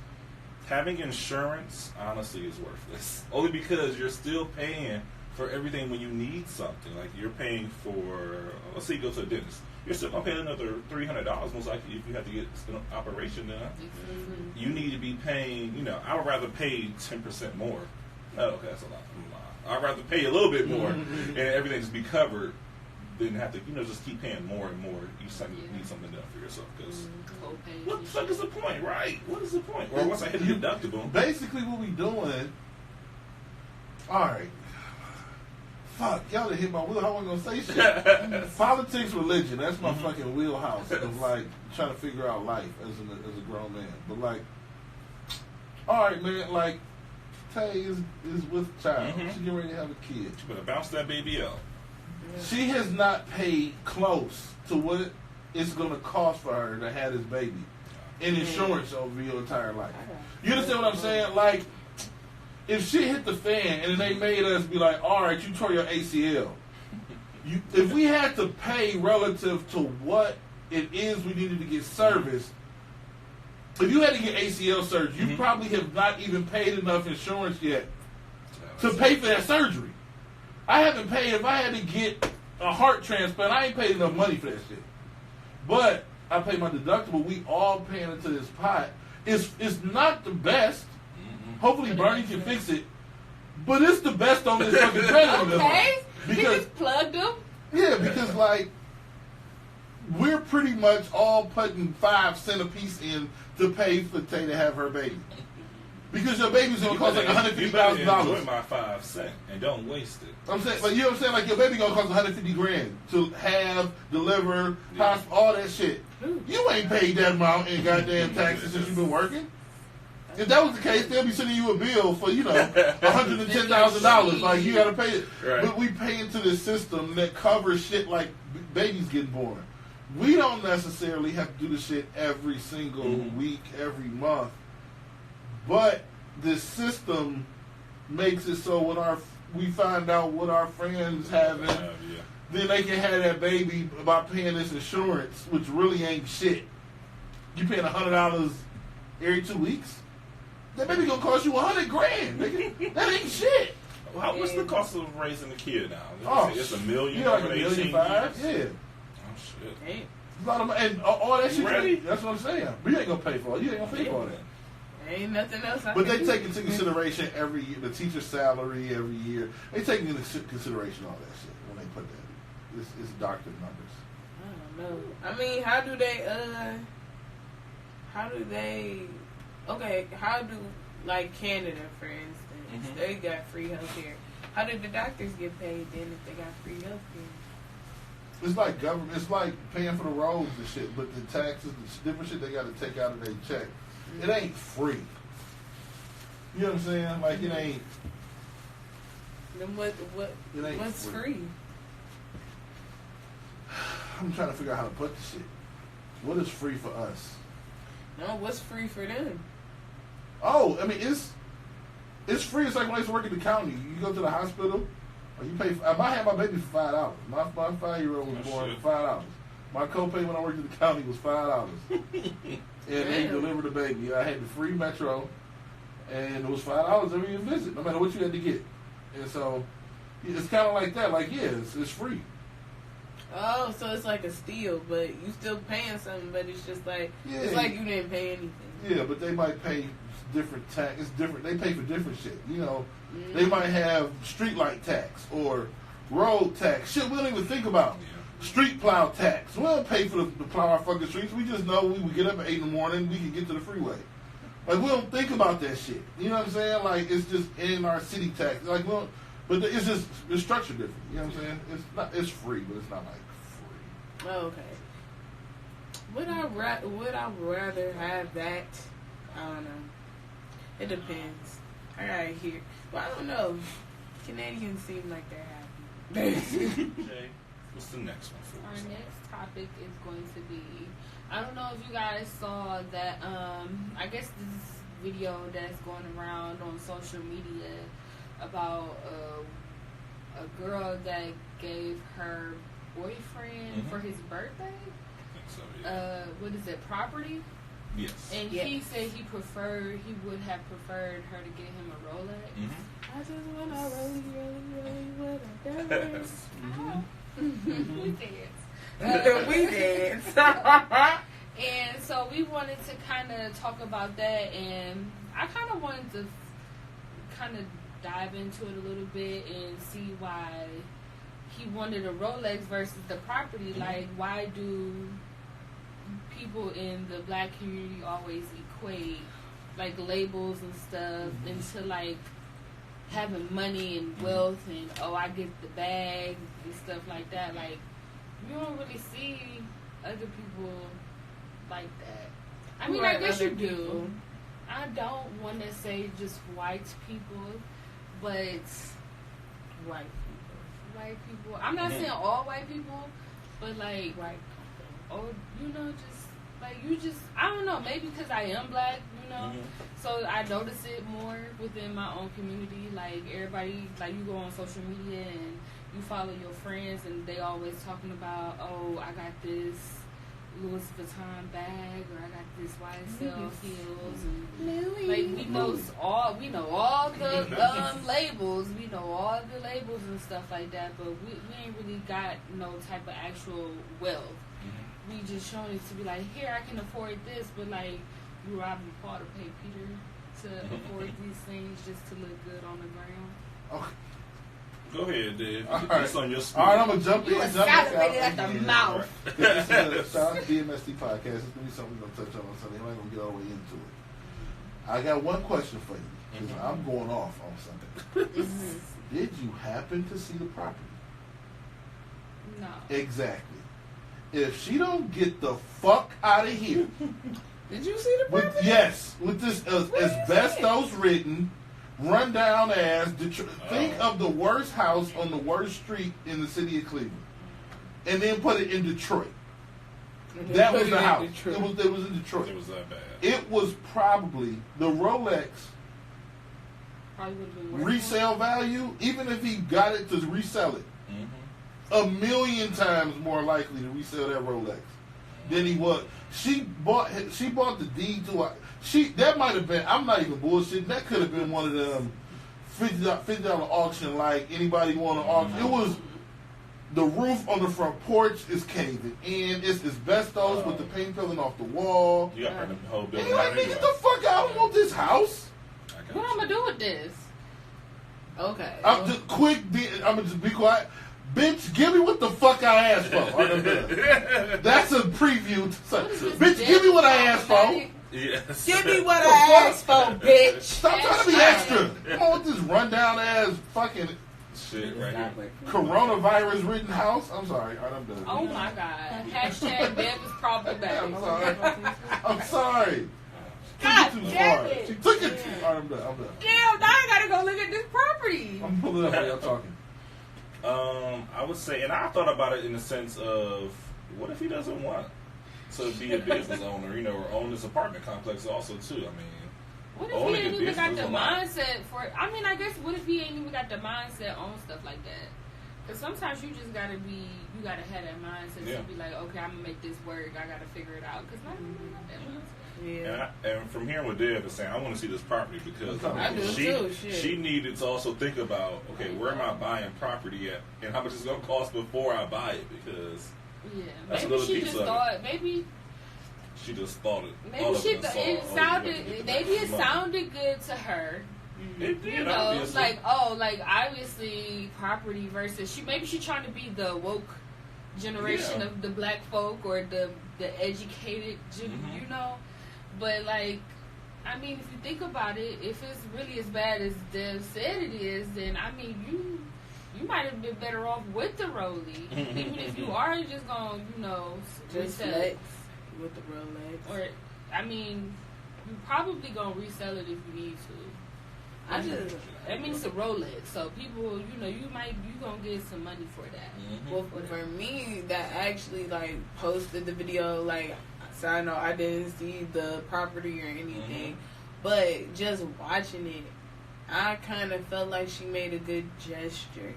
Having insurance, honestly, is worthless. Only because you're still paying for everything when you need something. Like, you're paying for, let's say you go to a dentist. You're still going to pay another $300 most likely if you have to get an operation done. Mm-hmm. You need to be paying, I would rather pay 10% more. Oh, okay, that's a lot. I'd rather pay a little bit more and everything just be covered than have to, just keep paying more and more each time you need something done for yourself. Because what the fuck is the point, right? What is the point? Or once I hit the deductible. Basically, what we doing, alright. Fuck, y'all done hit my wheel. I wasn't gonna say shit. Politics, religion, that's my fucking wheelhouse of like trying to figure out life as a grown man. But like, alright, man, like, Tay is with a child. She getting ready to have a kid. You better bounce that baby out. She has not paid close to what it's going to cost for her to have this baby in insurance over your entire life. You understand what I'm saying? Like, if shit hit the fan and then they made us be like, all right, you tore your ACL. If we had to pay relative to what it is we needed to get serviced, if you had to get ACL surgery, you probably have not even paid enough insurance yet to pay for that surgery. I haven't paid. If I had to get a heart transplant. I ain't paid enough money for that shit. But I pay my deductible. We all paying into this pot. It's not the best. Hopefully Bernie can fix it. But it's the best on this fucking planet. Okay. He Because just plugged them. yeah, because like we're pretty much all putting 5 cents a piece in to pay for Tay to have her baby. Because your baby's gonna cost like You better enjoy $150,000. my 5 cents and don't waste it. I'm saying, like, you know what I'm saying? Like, your baby gonna cost $150,000 to have, deliver, Yeah. hospital, all that shit. You ain't paid that amount in goddamn taxes since you've been working. If that was the case, they'll be sending you a bill for, you know, $110,000. Like, you gotta pay it. Right. But we pay into this system that covers shit like babies getting born. We don't necessarily have to do the shit every single week, every month. But this system makes it so when we find out what our friends having, then they can have that baby by paying this insurance, which really ain't shit. You paying $100 every 2 weeks? That baby gonna cost you $100,000, nigga. That ain't shit. What's the cost of raising a kid now? Oh, It's $1 million. Yeah, like over $1.5 18 million. years? Yeah. Oh shit. Hey, A lot of money, and all that shit. Ready? That's what I'm saying. We ain't gonna pay for it. You ain't gonna pay for it. ain't nothing else. But they take into consideration every year the teacher's salary every year. They take into consideration all that shit when they put that. It's doctor numbers. I don't know. I mean, how do they? Okay, how do like Canada, for instance, they got free healthcare. How did the doctors get paid then if they got free healthcare? It's like government. It's like paying for the roads and shit. But the taxes, the different shit they got to take out of their check. It ain't free. You know what I'm saying? Like it ain't. Then It ain't what's free. free? I'm trying to figure out how to put the shit. What is free for us? No, what's free for them? Oh, I mean it's free. It's like when I used to work in the county. You go to the hospital, or you pay. I had my baby for $5. My 5-year-old was born for $5. My copay when I worked in the county was $5. And they delivered the baby. I had the free metro, and it was $5 every visit, no matter what you had to get. And so it's kind of like that. Like it's free. Oh, so it's like a steal, but you still paying something, but it's just like it's Yeah. like you didn't pay anything. Yeah, but they might pay different tax. It's different. They pay for different shit. You know, they might have street light tax or road tax. Shit, we don't even think about. Street plow tax. We don't pay for the plow our fucking streets. We just know we would get up at 8 in the morning, we can get to the freeway. Like we don't think about that shit. You know what I'm saying? Like it's just in our city tax. Like we don't, but it's just it's structured different. You know what I'm saying? It's not. It's free, but it's not like free. Oh, okay. Would I rather have that? I don't know. It depends. I gotta hear. Well, I don't know. Canadians seem like they're happy. Okay. What's the next one for Our us? next topic is going to be, I don't know if you guys saw that, I guess this video that's going around on social media about a girl that gave her boyfriend for his birthday, I think so, yeah. what is it, property? Yes. And Yes. he said he would have preferred her to get him a Rolex. I just wanna roll with a dance. We dance. We dance. And so we wanted to kind of talk about that, and I kind of wanted to kind of dive into it a little bit and see why he wanted a Rolex versus the property. Like, why do people in the black community always equate like labels and stuff into like having money and wealth and I get the bag and stuff like that? Like, you don't really see other people like that. I mean, I guess you do. I don't want to say just white people, but White white people. I'm not saying all white people, but like white. or just like I don't know, maybe because I am black, so I notice it more within my own community. Like everybody, like you go on social media and you follow your friends and they always talking about, I got this Louis Vuitton bag, or I got this YSL heels, and like we know all the labels, we know all the labels and stuff like that, but we ain't really got no type of actual wealth. We just showing it to be like, here I can afford this, but like you robbing Paul to pay Peter to afford these things just to look good on the ground. Okay. Go ahead, Dave. All Get right. this on your speed. All right, I'm gonna jump in. You was salivated at the mouth. Shout out to BMST podcast. It's gonna be something we're gonna touch on Sunday. I'm not gonna get all the way into it. I got one question for you because I'm going off on Sunday. Did you happen to see the property? No. Exactly. If she don't get the fuck out of here, Did you see the property? with this asbestos written, run down ass. Think of the worst house on the worst street in the city of Cleveland, and then put it in Detroit. That was the house. It was in Detroit. It was that bad. It was probably the Rolex Probably would have been worth resale value, even if he got it to resell it, Mm-hmm. 1,000,000 times more likely to resell that Rolex than he was. She bought the deed to it. That might have been. I'm not even bullshitting. That could have been one of them $50 auction. Like anybody want to auction. It was. The roof on the front porch is caving in. It's asbestos with the paint peeling off the wall. You got to burn the whole And building you're like, down nigga, anyway. get the fuck out! I don't want this house. I got What you. I'm gonna do with this? Okay. I'm just I'm gonna just be quiet. Bitch, give me what the fuck I asked for. I'm done. That's a preview. Bitch, give me what I asked for. Yes. Give me what I asked for, bitch. Stop trying to be extra. Come on with this rundown ass fucking Shit right here. coronavirus ridden house. I'm sorry. All right, I'm done. Oh my god. Hashtag Deb is probably back. I'm sorry. I'm sorry. God She took it too damn far. it. She took it too far. I'm done. Damn, now I gotta go look at this property. I'm pulling up while y'all talking. I would say, and I thought about it in the sense of, what if he doesn't want to be a business owner, or own this apartment complex also too? I mean, What if owning he a ain't even got business the is a lot. mindset for it? I mean, I guess what if he ain't even got the mindset on stuff like that? Because sometimes you just gotta have that mindset Yeah. to be like, okay, I'm gonna make this work. I gotta figure it out. Because not everybody got that mindset. Yeah. And from hearing what Dev is saying, I want to see this property because I do too, shit. she needed to also think about, okay, where am I buying property at, and how much it's going to cost before I buy it, because Yeah, That's a maybe little she piece just of it. thought maybe she just thought it. maybe all of she it th- saw, it oh, you got to sounded get the maybe it money. sounded good to her. It did, You know, obviously. like obviously property versus maybe she trying to be the woke generation Yeah. of the black folk or the educated, Mhm. But like, I mean, if you think about it, if it's really as bad as Dev said it is, then I mean you might have been better off with the Rollie, even if you are just gonna Just resell flex it. with the Rolex. Or I mean, you probably gonna resell it if you need to. I mean, it's a Rolex, so people, you gonna get some money for that. Mhm. Well, for me, that actually posted the video. So I know I didn't see the property or anything, but just watching it, I kind of felt like she made a good gesture,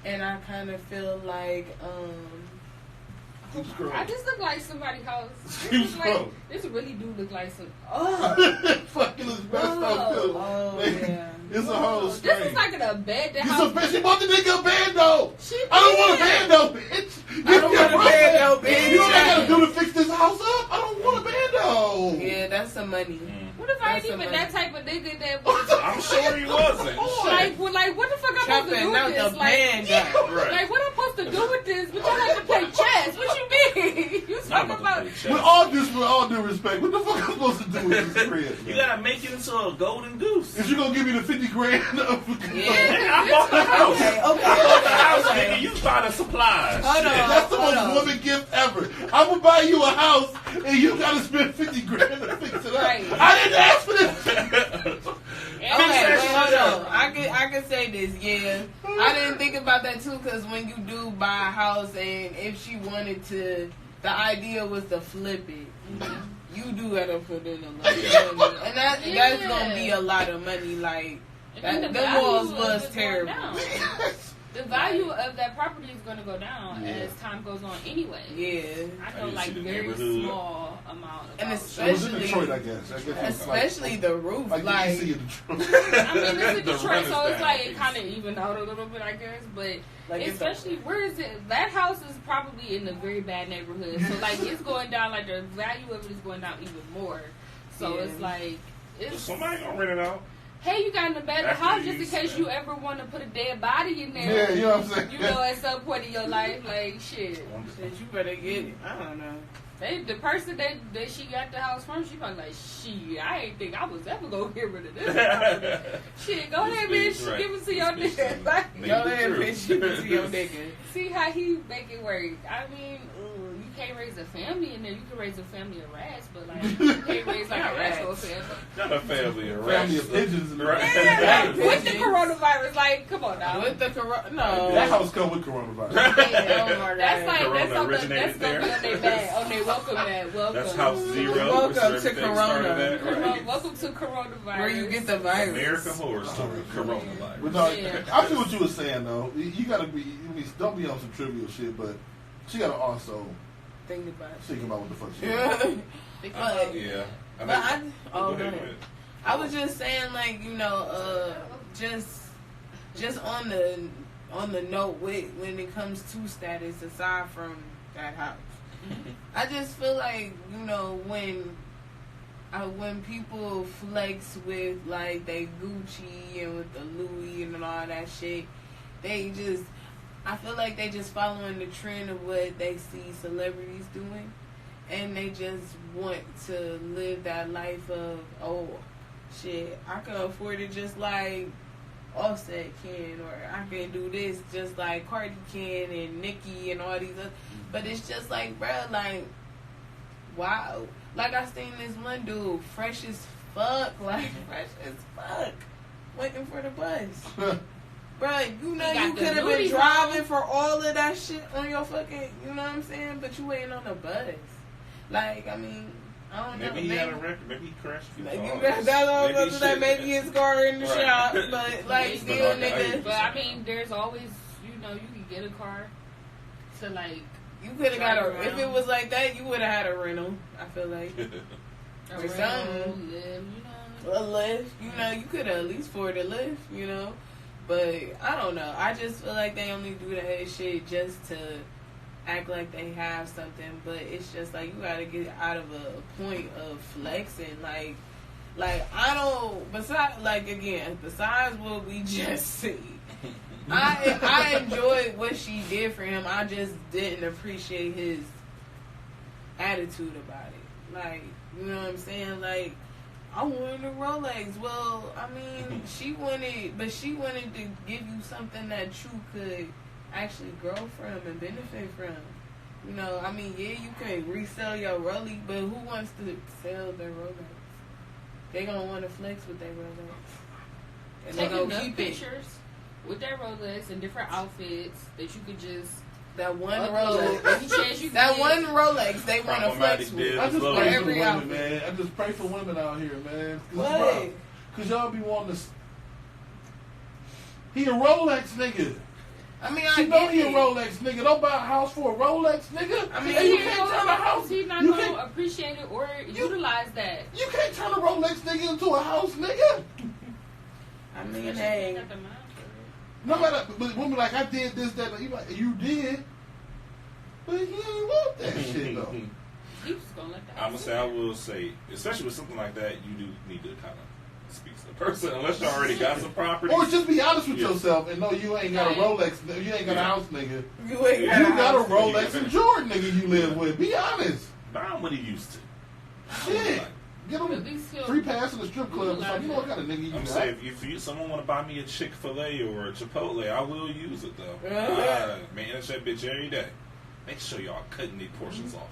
and I kind of feel like Keep scrolling. I just look like somebody's house. Keep scrolling. This really do look like some. Fucking asbestos too. Oh, Man, yeah. It's a whole This strange. is like a bed. She bought the nigga a bando. She I don't want a did. bando, bitch. I don't want a bando, bitch. You know what I gotta do to fix this house up? I don't want a bando. Yeah, that's some money. What if I ain't That's even some that type of nigga that I'm sure he wasn't. like what the fuck I'm supposed to do Chopping out with the this? Like, bando. Right. like what I'm supposed to do with this? But y'all like to play chess. What you mean? You Not talking about about? to play chess. With all due respect, what the fuck am I supposed to do with this crib? You gotta make it into a golden goose. Is you gonna give me the 50 grand? Yeah. I bought the house. Okay, I bought the house, okay. nigga. You buy the supplies. Hold on. That's the Hold most on. woman gift ever. I'm gonna buy you a house and you gotta spend 50 grand to fix it up. Right. I didn't ask for this. Okay, wait, hold on. I can say this. Yeah, I didn't think about that too, because when you do buy a house, and if she wanted to, the idea was to flip it. You do gotta put in a lot of money, and that's gonna be a lot of money. Like And then that, the them walls value was is going terrible. down. The value of that property is going to go down as time goes on anyway. Yeah. I know, like, very small amount of and dollars. It was in especially Detroit, I guess. Especially the roof. Like, Like, you see in Detroit. I mean, it's in The Detroit, rent is so it's down. like it kind of evened out a little bit, I guess. But like it's especially, where is it? That house is probably in a very bad neighborhood. So, like, it's going down, like, the value of it is going down even more. So, Yeah. it's like, it's. Somebody gonna rent it out. Hey, you got an abandoned After house you just in case spend- you ever want to put a dead body in there. Yeah, you know what I'm saying? You know, at some point in your life, like, shit. shit, you better get it. I don't know. The person that she got the house from, she probably like, shit, I ain't think I was ever going to get rid of this. Shit, go ahead, bitch. Give it to your nigga. Like, Go ahead, bitch. Give it to your nigga. see how he make it work. I mean, you can't raise a family in there. You can raise a family of rats, but like you can't raise like a actual family. Not a family of Family rats. of pigeons. And Right. Yeah, like, with the Pigeons. coronavirus, like, come on now. With the no. That house come with coronavirus. Yeah, oh my That's God. like Corona that's something originated that's gonna be on their bag, on their welcome mat. Welcome. That's house zero. Welcome which is where to everything Corona. started at, right? Welcome to coronavirus. Where you get the virus. American Horror Story, Coronavirus. But no, Yeah. I see what you were saying though. You gotta be, don't be on some trivial shit, but she gotta also Think about it. think about what the fuck she Yeah. doing. But, Yeah. but I, Go go ahead, ahead. I was just saying, like, you know, just on the note with when it comes to status, aside from that house, I just feel like, you know, when people flex with like they Gucci and with the Louis and all that shit, I feel like they just following the trend of what they see celebrities doing, and they just want to live that life of, oh shit, I can afford it just like Offset can, or I can do this just like Cardi can and Nicki and all these other. But it's just like, bruh, like, wow. Like, I seen this one dude, fresh as fuck, like, fresh as fuck, waiting for the bus. Bruh, you know He got you the could have booty been driving for all of that shit on your fucking, you know what I'm saying? But you waiting on the bus. Like, I mean, I don't know. Maybe he had a record. Maybe he crashed a few Like, cars. that's all I'm Maybe gonna say. shit. Maybe his car in the Right. shop, but like, It's still, been like nigga. But I mean, there's always, you know, you can get a car to like You could have got Drive a. If around. it was like that, you would have had a rental. I feel like a Or rental, something. live, you know. a lift. You know, you could have at least afford a lift. You know, but I don't know. I just feel like they only do that shit just to act like they have something. But it's just like you gotta get out of a point of flexing. Like I don't. Besides, like again, besides what we just see. I enjoyed what she did for him. I just didn't appreciate his attitude about it. Like, you know what I'm saying? Like, I wanted a Rolex. Well, I mean, she wanted to give you something that you could actually grow from and benefit from. You know, I mean, yeah, you can resell your Rolex, but who wants to sell their Rolex? They gonna want to flex with their Rolex, and they Take gonna enough keep it. pictures with their Rolex and different outfits that you could just That one upload any Rolex. chance you That get. one Rolex they want to flex Problematic with. deal. I just Flow. pray for Every the women, outfit. man. I just pray for women out here, man. What? Cause y'all be wanting to. He a Rolex nigga. I mean, She I know get he a it. Rolex nigga. Don't buy a house for a Rolex nigga. I mean, and you He can't turn a house. He's not You gonna can't. appreciate it or utilize that. You can't turn a Rolex nigga into a house nigga. I mean, Especially if you hey, got the mind for it. No matter, but women like I did this, that. You like you did, but you ain't want that shit though. He was gonna let that. I'm gonna say, I will say, especially with something like that, you do need to kind of speak to the person, unless you already got some property. Or just be honest with Yeah. yourself and know you ain't got a Right. Rolex, you ain't got a Yeah. house nigga. you ain't You got a got a house. Rolex and Jordan nigga you live with. Be honest. Buy him what he used to. Shit. Get At him least he'll- free pass to the strip club. It's like, you know what kind of nigga you I'm got. saying, if someone want to buy me a Chick-fil-A or a Chipotle, I will use it though. Uh-huh. Manage that bitch every day. Make sure y'all cutting the portions off.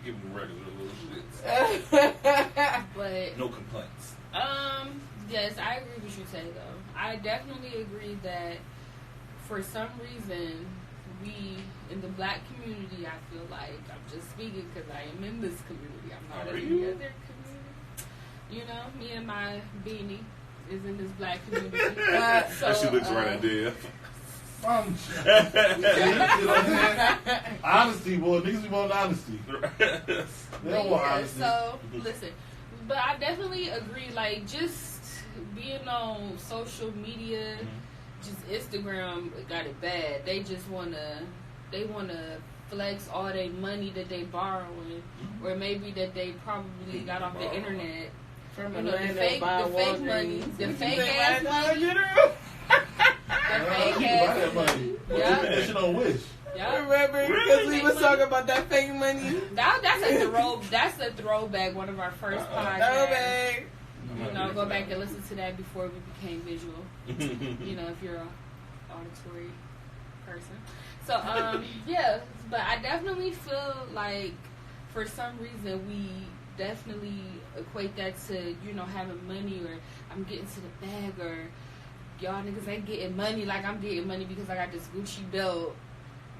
Give them regular little shits. But No complaints. yes, I agree with what you say though. I definitely agree that for some reason we in the black community, I feel like I'm just speaking because I am in this community. I'm not Are in you? the other community. You know, me and my beanie is in this black community. Uh, So, And she looks right at Dev. You know what I'm saying? Honesty, boy. Niggas be wanting honesty. They don't want honesty. So listen, but I definitely agree. Like just being on social media, just Instagram got it bad. They just wanna flex all their money that they borrowing, or maybe that they probably got off the internet. From You know, the fake money, the fake ass money, the fake ass money. Yeah. That shit on Wish. Yeah. Remember? Because we was talking about that fake money. That's a throwback. One of our first podcasts. Throwback. You know, go back and listen to that before we became visual. You know, if you're an auditory person. So, yeah, but I definitely feel like for some reason we definitely equate that to, you know, having money, or I'm getting to the bag, or y'all niggas ain't getting money like I'm getting money because I got this Gucci belt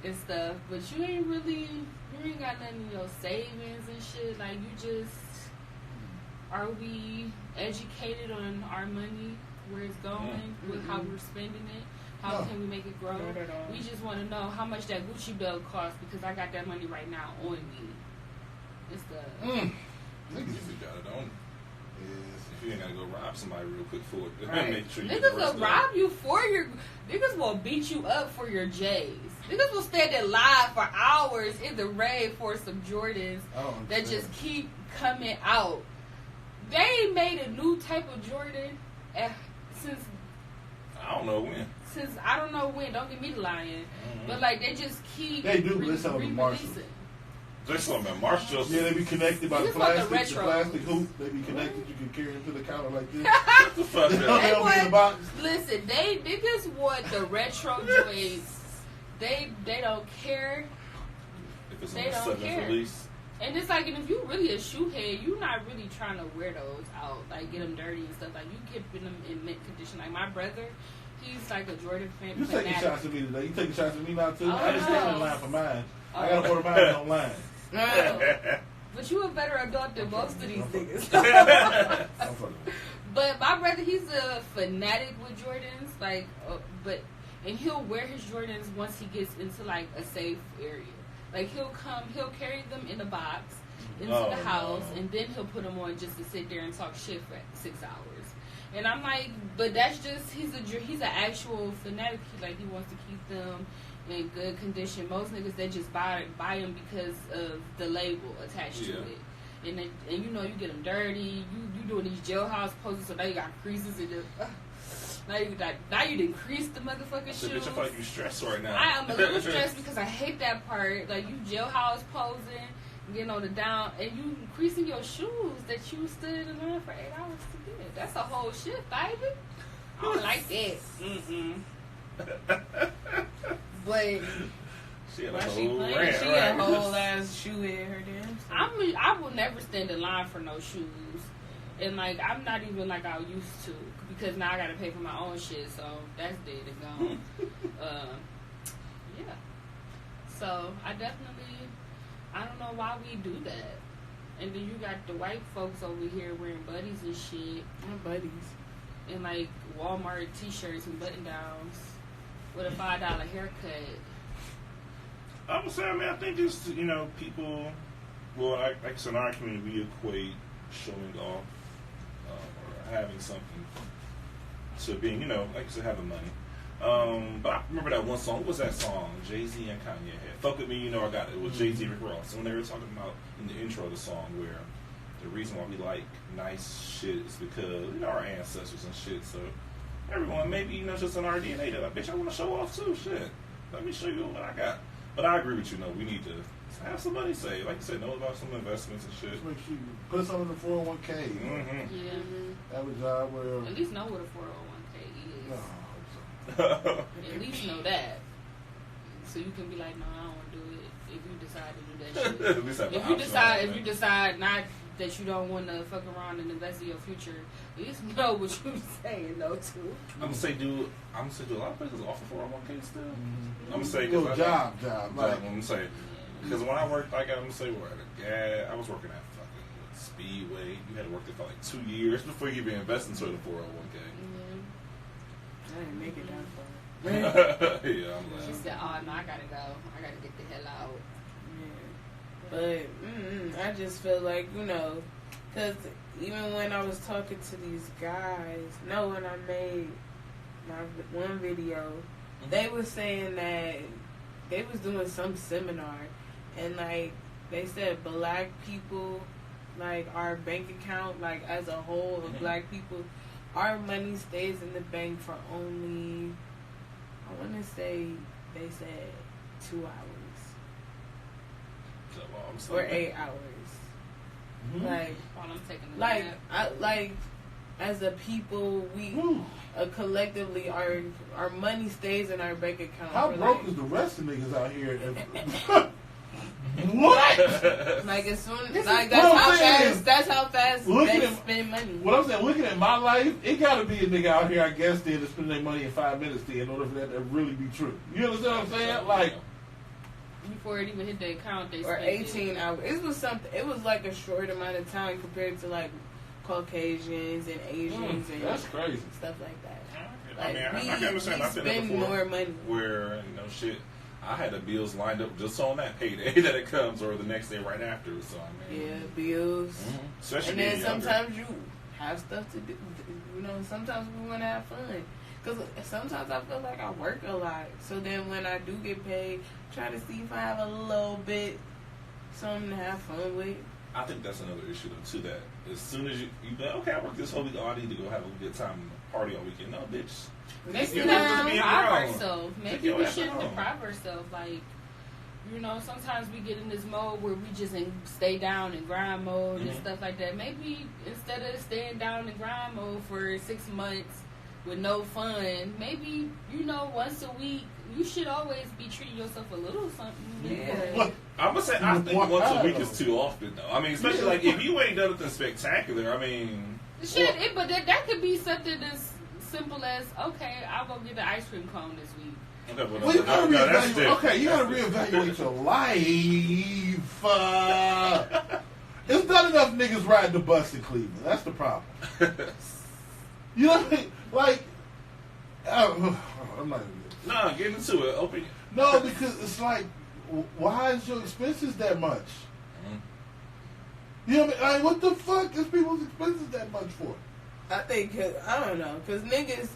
and stuff. But you ain't got nothing in your savings and shit. Like, you just, are we educated on our money, where it's going, with how we're spending it? How can we make it grow? We just want to know how much that Gucci belt costs because I got that money right now on me. It's the... Niggas usually got it on. If you ain't gotta go rob somebody real quick for it, Right. make sure you Niggas will rob you for your... Niggas will beat you up for your J's. Niggas will stand there live for hours in the rain for some Jordans that just keep coming out. They made a new type of Jordan since... I don't know when. Since I don't know when, don't get me lying, but like they just keep They do, they sell them in Marshall. There's something about Marshall. Yeah, they be connected by the This is like plastic, the the retro. plastic hoop. They be connected. You can carry them to the counter like this. What the fuck? They man? don't be in the box. Listen, they niggas want the retro joints. They don't care. If it's They on a don't sudden care. release. And it's like, and if you really a shoe head, you're not really trying to wear those out, like get them dirty and stuff. Like you keeping them in mint condition. Like my brother, he's like a Jordan fan. You taking fanatic. shots at me today. You taking shots at me now too? Oh, I just stand in no. line for mine. Oh. I gotta order mine online. But you a better adult than most of these niggas. I'm fucking. But my brother, he's a fanatic with Jordans, like, and he'll wear his Jordans once he gets into like a safe area. Like he'll carry them in a box into the house, and then he'll put them on just to sit there and talk shit for 6 hours. And I'm like, but that's just he's an actual fanatic. He wants to keep them in good condition. Most niggas, they just buy them because of the label attached to it. And you know, you get them dirty. You doing these jailhouse poses, so now you got creases in the. Now you didn't crease the motherfucking shoes. Bitch, I feel like you stressed right now. I am a little stressed because I hate that part. Like you jailhouse posing, getting on the down, and you creasing your shoes that you stood in line for 8 hours to get. That's a whole shift, baby. I don't like that. But She had a Why she whole playing? rant, She right? a whole ass shoe in her damn. I will never stand in line for no shoes, and like I'm not even like I used to because now I gotta pay for my own shit, so that's dead and gone. Yeah. So I don't know why we do that. And then you got the white folks over here wearing buddies and shit, My buddies. and like Walmart t-shirts and button downs with a $5 haircut. I would say, I think it's, people, well, like I said, in our community, we equate showing off or having something to being, like you said, having money. But I remember that one song. What was that song? Jay-Z and Kanye had. Fuck With Me, You Know I Got It. It was Jay-Z and Rick Ross. And when they were talking about in the intro of the song where the reason why we like nice shit is because, our ancestors and shit. So everyone, maybe, just in our DNA, they're like, bitch, I want to show off too. Shit. Let me show you what I got. But I agree with you. We need to have some money saved. Like you said, know about some investments and shit. Just make sure you put some in the 401k. Mm-hmm. Yeah. Have a job where. At least know what a 401k is. No, I hope so. At least know that. So you can be like, no, I don't want to do it. If you decide to do that shit. At least have an If you option, decide, not that you don't want to fuck around and invest in your future, at least know what you're saying no to. I'm gonna say, do a lot of places offer 401k still? Mm-hmm. I'm gonna say, Go cause job. I'm Like, gonna say, because when I worked, I'm gonna say, I was working at fucking Speedway. You had to work there for like 2 years before you even invest into the 401k. I didn't make it that far. Yeah, I'm She like, said, "Oh no, I gotta go. I gotta get the hell out." Yeah. But I just feel like, because even when I was talking to these guys, when I made my one video, they was saying that they was doing some seminar, and like they said, black people, like our bank account, like as a whole of black people, our money stays in the bank for only, I want to say, they said 2 hours. so, I'm Or sorry. 8 hours. Mhm. Like, While I'm taking a nap. as a people, we Whew. collectively, our money stays in our bank account. How for, broke like, is the rest of niggas out here? What? like as soon This like is what I'm saying. that's how fast Looking they at- spend money. What I'm saying, looking at my life, it gotta be a nigga out here, I guess, to spend their money in 5 minutes in order for that to really be true. You understand what I'm saying? Like, Before it even hit the account, they Or spent 18 hours. It was something. It was like a short amount of time compared to like Caucasians and Asians and that's crazy. stuff like that. I mean, Like, I can understand. we I've been there spend before. more money. Where, shit, I had the bills lined up just on that payday that it comes, or the next day right after. So, I mean, Yeah, bills. Especially And then being younger. sometimes you have stuff to do. Sometimes we want to have fun. Because sometimes I feel like I work a lot. So then when I do get paid, try to see if I have a little bit something to have fun with. I think that's another issue though too. That as soon as you go, okay, I work this whole week. Oh, I need to go have a good time and party all weekend. No, bitch. Maybe Yeah, we that's shouldn't being deprive grown. ourselves. Take Maybe your we ass shouldn't home. deprive ourselves. Like, sometimes we get in this mode where we just stay down in grind mode and stuff like that. Maybe instead of staying down in grind mode for 6 months with no fun, maybe, once a week, you should always be treating yourself a little something. Yeah. What? I'm gonna say I think What? once a week is too often though. I mean, especially like if you ain't done anything spectacular. I mean, Shit, but that could be something as simple as, okay, I'll go get the ice cream cone this week. okay, well, Well, you gotta no, that's reevaluate. different. Okay, you gotta That's reevaluate your life. There's not enough niggas riding the bus in Cleveland. That's the problem. different. You know what I mean? Like, I'm not even. Nah, get into it. Open. No, because it's like, why is your expenses that much? You know what I mean? Like, what the fuck is people's expenses that much for? I think, I don't know, because niggas,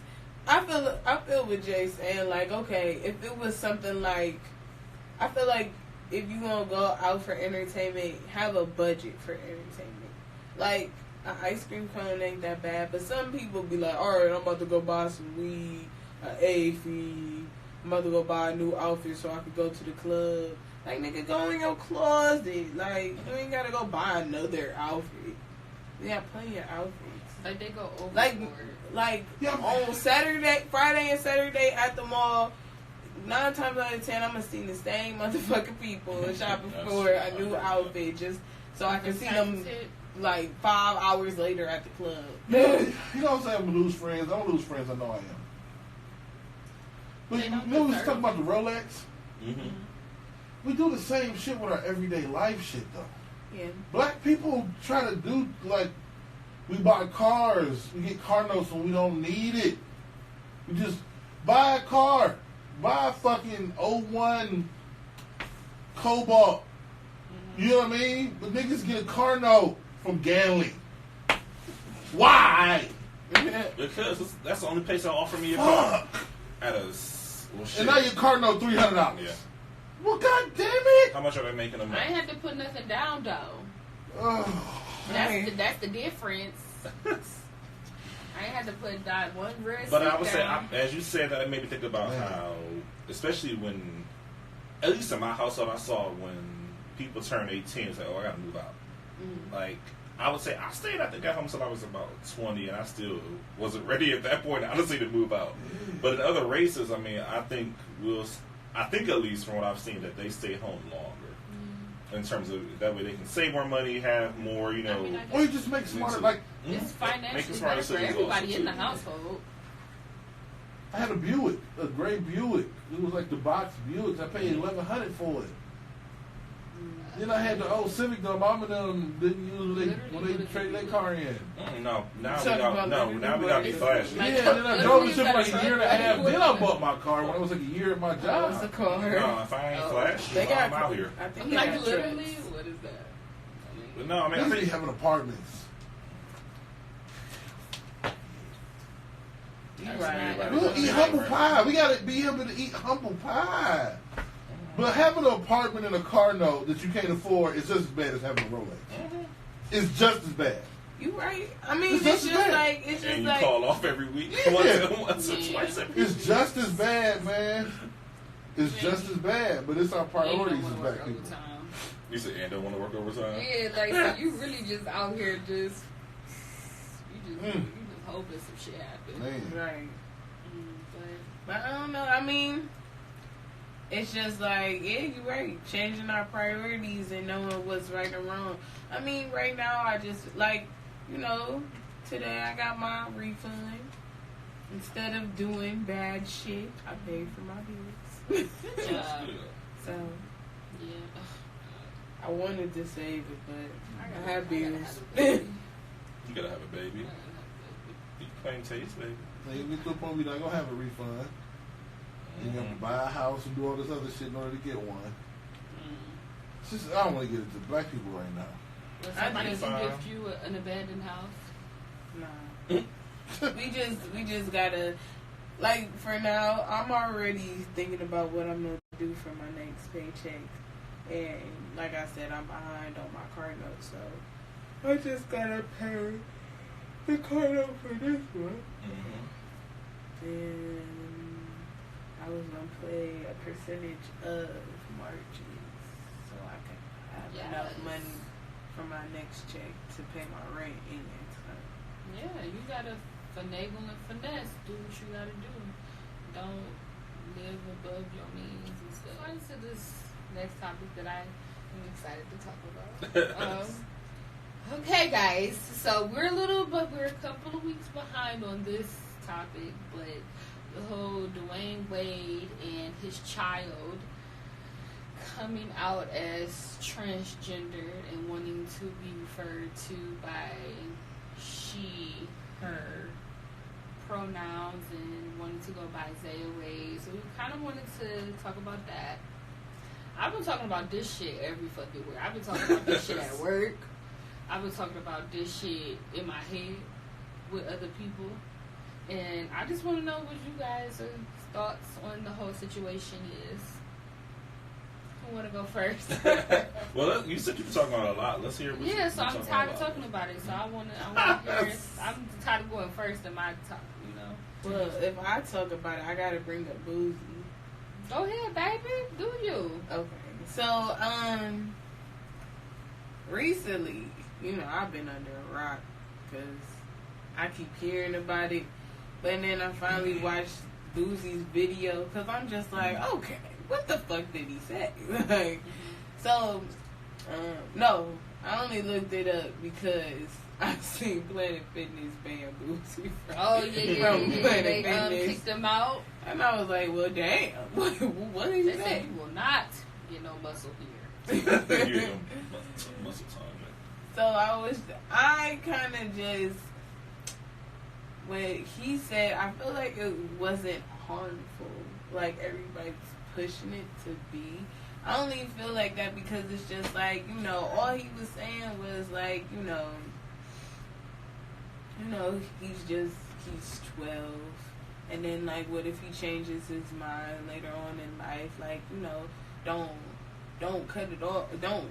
I feel what Jay saying, like, okay, if it was something like, I feel like if you want to go out for entertainment, have a budget for entertainment. Like, an ice cream cone ain't that bad, but some people be like, alright, I'm about to go buy some weed, an A-fee, I'm about to go buy a new outfit so I could go to the club. Like, nigga, go in your closet. Like, you ain't gotta go buy another outfit. You got plenty of outfits. Like, they go overboard. Like Yeah, on Friday and Saturday at the mall, 9 times out of 10, I'm gonna see the same motherfucking people shopping for a new outfit just so I can see them like 5 hours later at the club. You know what I'm saying? I'm gonna lose friends. I don't lose friends. I know I am. But They you don't know, we was deserve talking about the Rolex. Mm-hmm. We do the same shit with our everyday life shit, though. Yeah. Black people try to do, like, we buy cars. We get car notes when we don't need it. We just buy a car. Buy a fucking 01 Cobalt. You know what I mean? But niggas get a car note from gambling. Why? Because that's the only place they'll offer me a car. Fuck. At a shit. And now your car note $300. Yeah. Well, god damn it! How much are they making a month? I ain't have to put nothing down, though. Oh. That's the difference. I ain't had to put that one red But stick I would say, down. as you said that, it made me think about Man. how, especially when, at least in my household, I saw when people turn 18, it's like, oh, I gotta move out. Like, I would say, I stayed, I think, at home until I was about 20, and I still wasn't ready at that point, honestly, to move out. But in other races, I mean, I think at least from what I've seen, that they stay home longer. In terms of, that way they can save more money, have more, I mean, I Or you guess just make smarter, like, it's financially Making smarter better for decisions everybody also, in the too. household. I had a Buick, a gray Buick. It was like the box Buicks. I paid $1,100 for it. Then I had the old Civic though. Mama them didn't use it when they traded their car in. No, now we Talking got about no. living Now we in got to be Florida. flashy. Yeah, then I drove it for like a year and a half. Then I bought my car when I was like a year at my What's job. the car? No, if I ain't flashy, They got I'm out here. I think I'm they like, got literally, trucks. what is that? But no, I mean, I They be think having apartments. You right. We'll eat humble pie. We gotta be able to eat humble pie. But having an apartment and a car note that you can't afford is just as bad as having a Rolex. It's just as bad. You right. I mean, It's it's just just bad. like it's and just you like call off every week, Yeah. once or twice every week. It's just as bad, man. It's just as bad, but it's our Yeah, you priorities don't as wanna work black people. overtime. You said, and don't want to work overtime. Yeah, like so you really just out here just you just hoping some shit happens. Man. right. But But I don't know. I mean, it's just like, yeah, you're right. Changing our priorities and knowing what's right and wrong. I mean, right now, I just, like, you know, today I got my refund. Instead of doing bad shit, I paid for my bills. yeah, So, yeah. I wanted to save it, but I have gotta bills. have a baby. You gotta have a baby. I gotta have You plain taste, baby. Like, you get to a point where you're not gonna have a refund. And you have to buy a house and do all this other shit in order to get one. It's just, I don't want to get into black people right now. Will I somebody just- can gift you an abandoned house? Nah. we just gotta, like, for now, I'm already thinking about what I'm gonna do for my next paycheck. And like I said, I'm behind on my car note, so I just gotta pay the car note for this one. And I was gonna pay a percentage of March's so I can have enough Yes. money for my next check to pay my rent and stuff. Yeah, you gotta finagle and finesse. Do what you gotta do. Don't live above your means and stuff. On to this next topic that I am excited to talk about. Okay, guys. So we're a couple of weeks behind on this topic, but the whole Dwayne Wade and his child coming out as transgendered and wanting to be referred to by she, her pronouns and wanting to go by Zaya Wade. So we kind of wanted to talk about that. I've been talking about this shit every fucking where. I've been talking about this shit at work. I've been talking about this shit in my head with other people. And I just want to know what you guys' thoughts on the whole situation is. Who want to go first? Well, you said you were talking about a lot. Let's hear what Yeah, you so I'm tired of talking about it. So I want to hear it. I'm tired of going first in my talk, you know. Well, if I talk about it, I gotta bring up Boozy. Go ahead, baby. Do you? Okay. So, recently, you know, I've been under a rock because I keep hearing about it. But then I finally watched Boozy's video because I'm just like, okay, what the fuck did he say? Like, so, no, I only looked it up because I seen Planet Fitness ban Boozy from, Oh, yeah. from Planet They Fitness. kicked them out. And I was like, well, damn, what did he They said say? you will not get no muscle here. Yeah, muscle time. So I kind of just, when he said, I feel like it wasn't harmful, like everybody's pushing it to be. I only feel like that because it's just like, you know, all he was saying was like, you know, he's 12. And then, like, what if he changes his mind later on in life? Like, you know, don't cut it off. Don't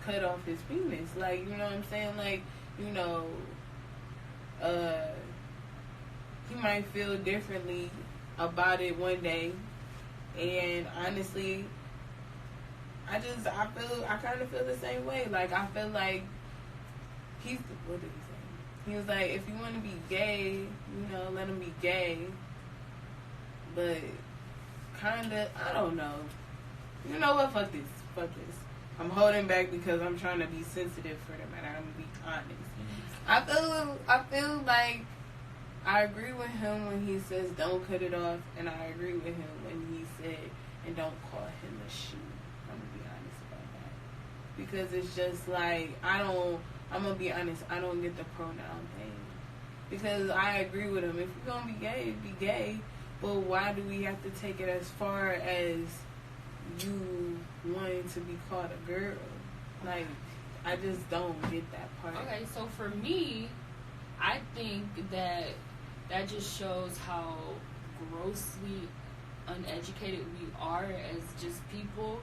cut off his penis. Like, you know what I'm saying? Like, you know, he might feel differently about it one day. And honestly, I kind of feel the same way. Like, I feel like what did he say? He was like, if you want to be gay, you know, let him be gay. But kind of, I don't know. You know what? Fuck this. I'm holding back because I'm trying to be sensitive for them, and I'm gonna be honest. I feel like I agree with him when he says don't cut it off, and I agree with him when he said and don't call him a she. I'm gonna be honest about because it's just like I'm gonna be honest, I don't get the pronoun thing because I agree with him. If you're gonna be gay, but why do we have to take it as far as you wanting to be called a girl? Like, I just don't get that part. Okay, so for me, I think that just shows how grossly uneducated we are as just people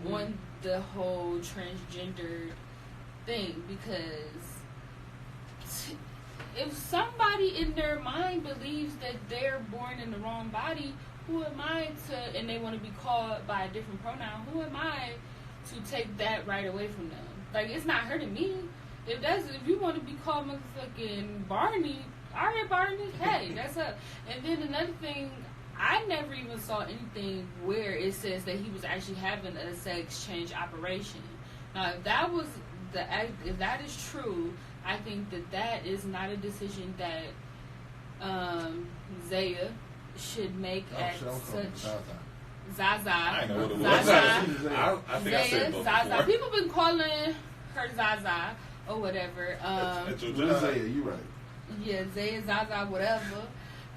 on the whole transgender thing, because if somebody in their mind believes that they're born in the wrong body, who am I to, and they want to be called by a different pronoun, who am I to take that right away from them? Like, it's not hurting me. If you want to be called motherfucking Barney, all right, Barney, hey, that's up. And then another thing, I never even saw anything where it says that he was actually having a sex change operation. Now, if that is true, I think that is not a decision that Zaya should make at such. Zaza. I know what it was. Zaza. I think I said it Zaza. before. People been calling her Zaza or whatever. Zaya, you right. Yeah, Zaya, Zaza, whatever.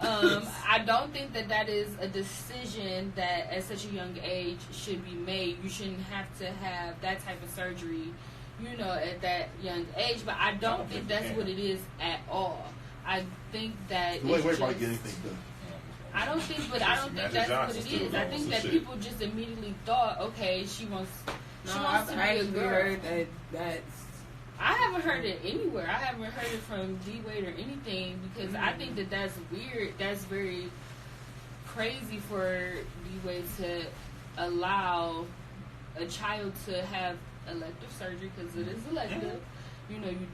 I don't think that is a decision that at such a young age should be made. You shouldn't have to have that type of surgery, at that young age. But I don't think that's what it is at all. I think that wait, probably get anything done. I don't think that's what it is. I think that people just immediately thought, okay, she wants to be a girl. Heard that's. I haven't heard it anywhere. I haven't heard it from D-Wade or anything, because I think that's weird. That's very crazy for D-Wade to allow a child to have elective surgery, because it is elective.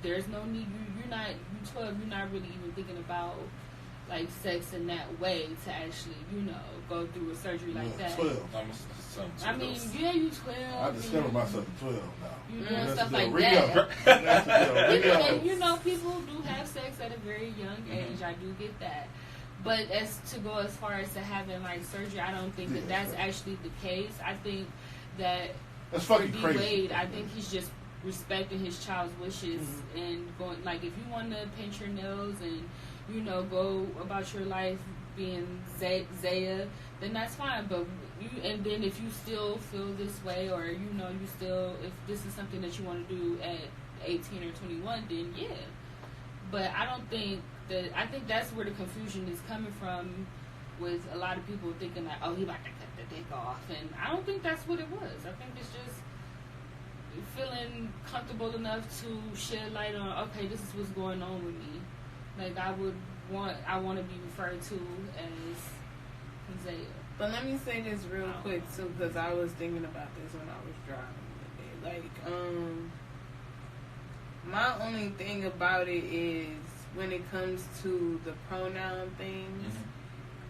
There's no need. You're 12. You're not really even thinking about like sex in that way to actually, go through a surgery like that. 12. I mean, yeah, you 12. I discovered myself at 12 now. You doing stuff like that. And people do have sex at a very young age. I do get that. But as far as to having like surgery, I don't think that's actually the case. I think that that's for fucking D crazy. Wade, I think he's just respecting his child's wishes and going, like, if you want to paint your nails and go about your life being Zaya, then that's fine. But then if you still feel this way, or if this is something that you want to do at 18 or 21, then yeah. But I don't think that. I think that's where the confusion is coming from, with a lot of people thinking that, oh, he about to cut the dick off, and I don't think that's what it was. I think it's just feeling comfortable enough to shed light on, okay, this is what's going on with me. Like, I want to be referred to as Zaya. But let me say this real quick too, because I was thinking about this when I was driving today. Like, my only thing about it is when it comes to the pronoun things,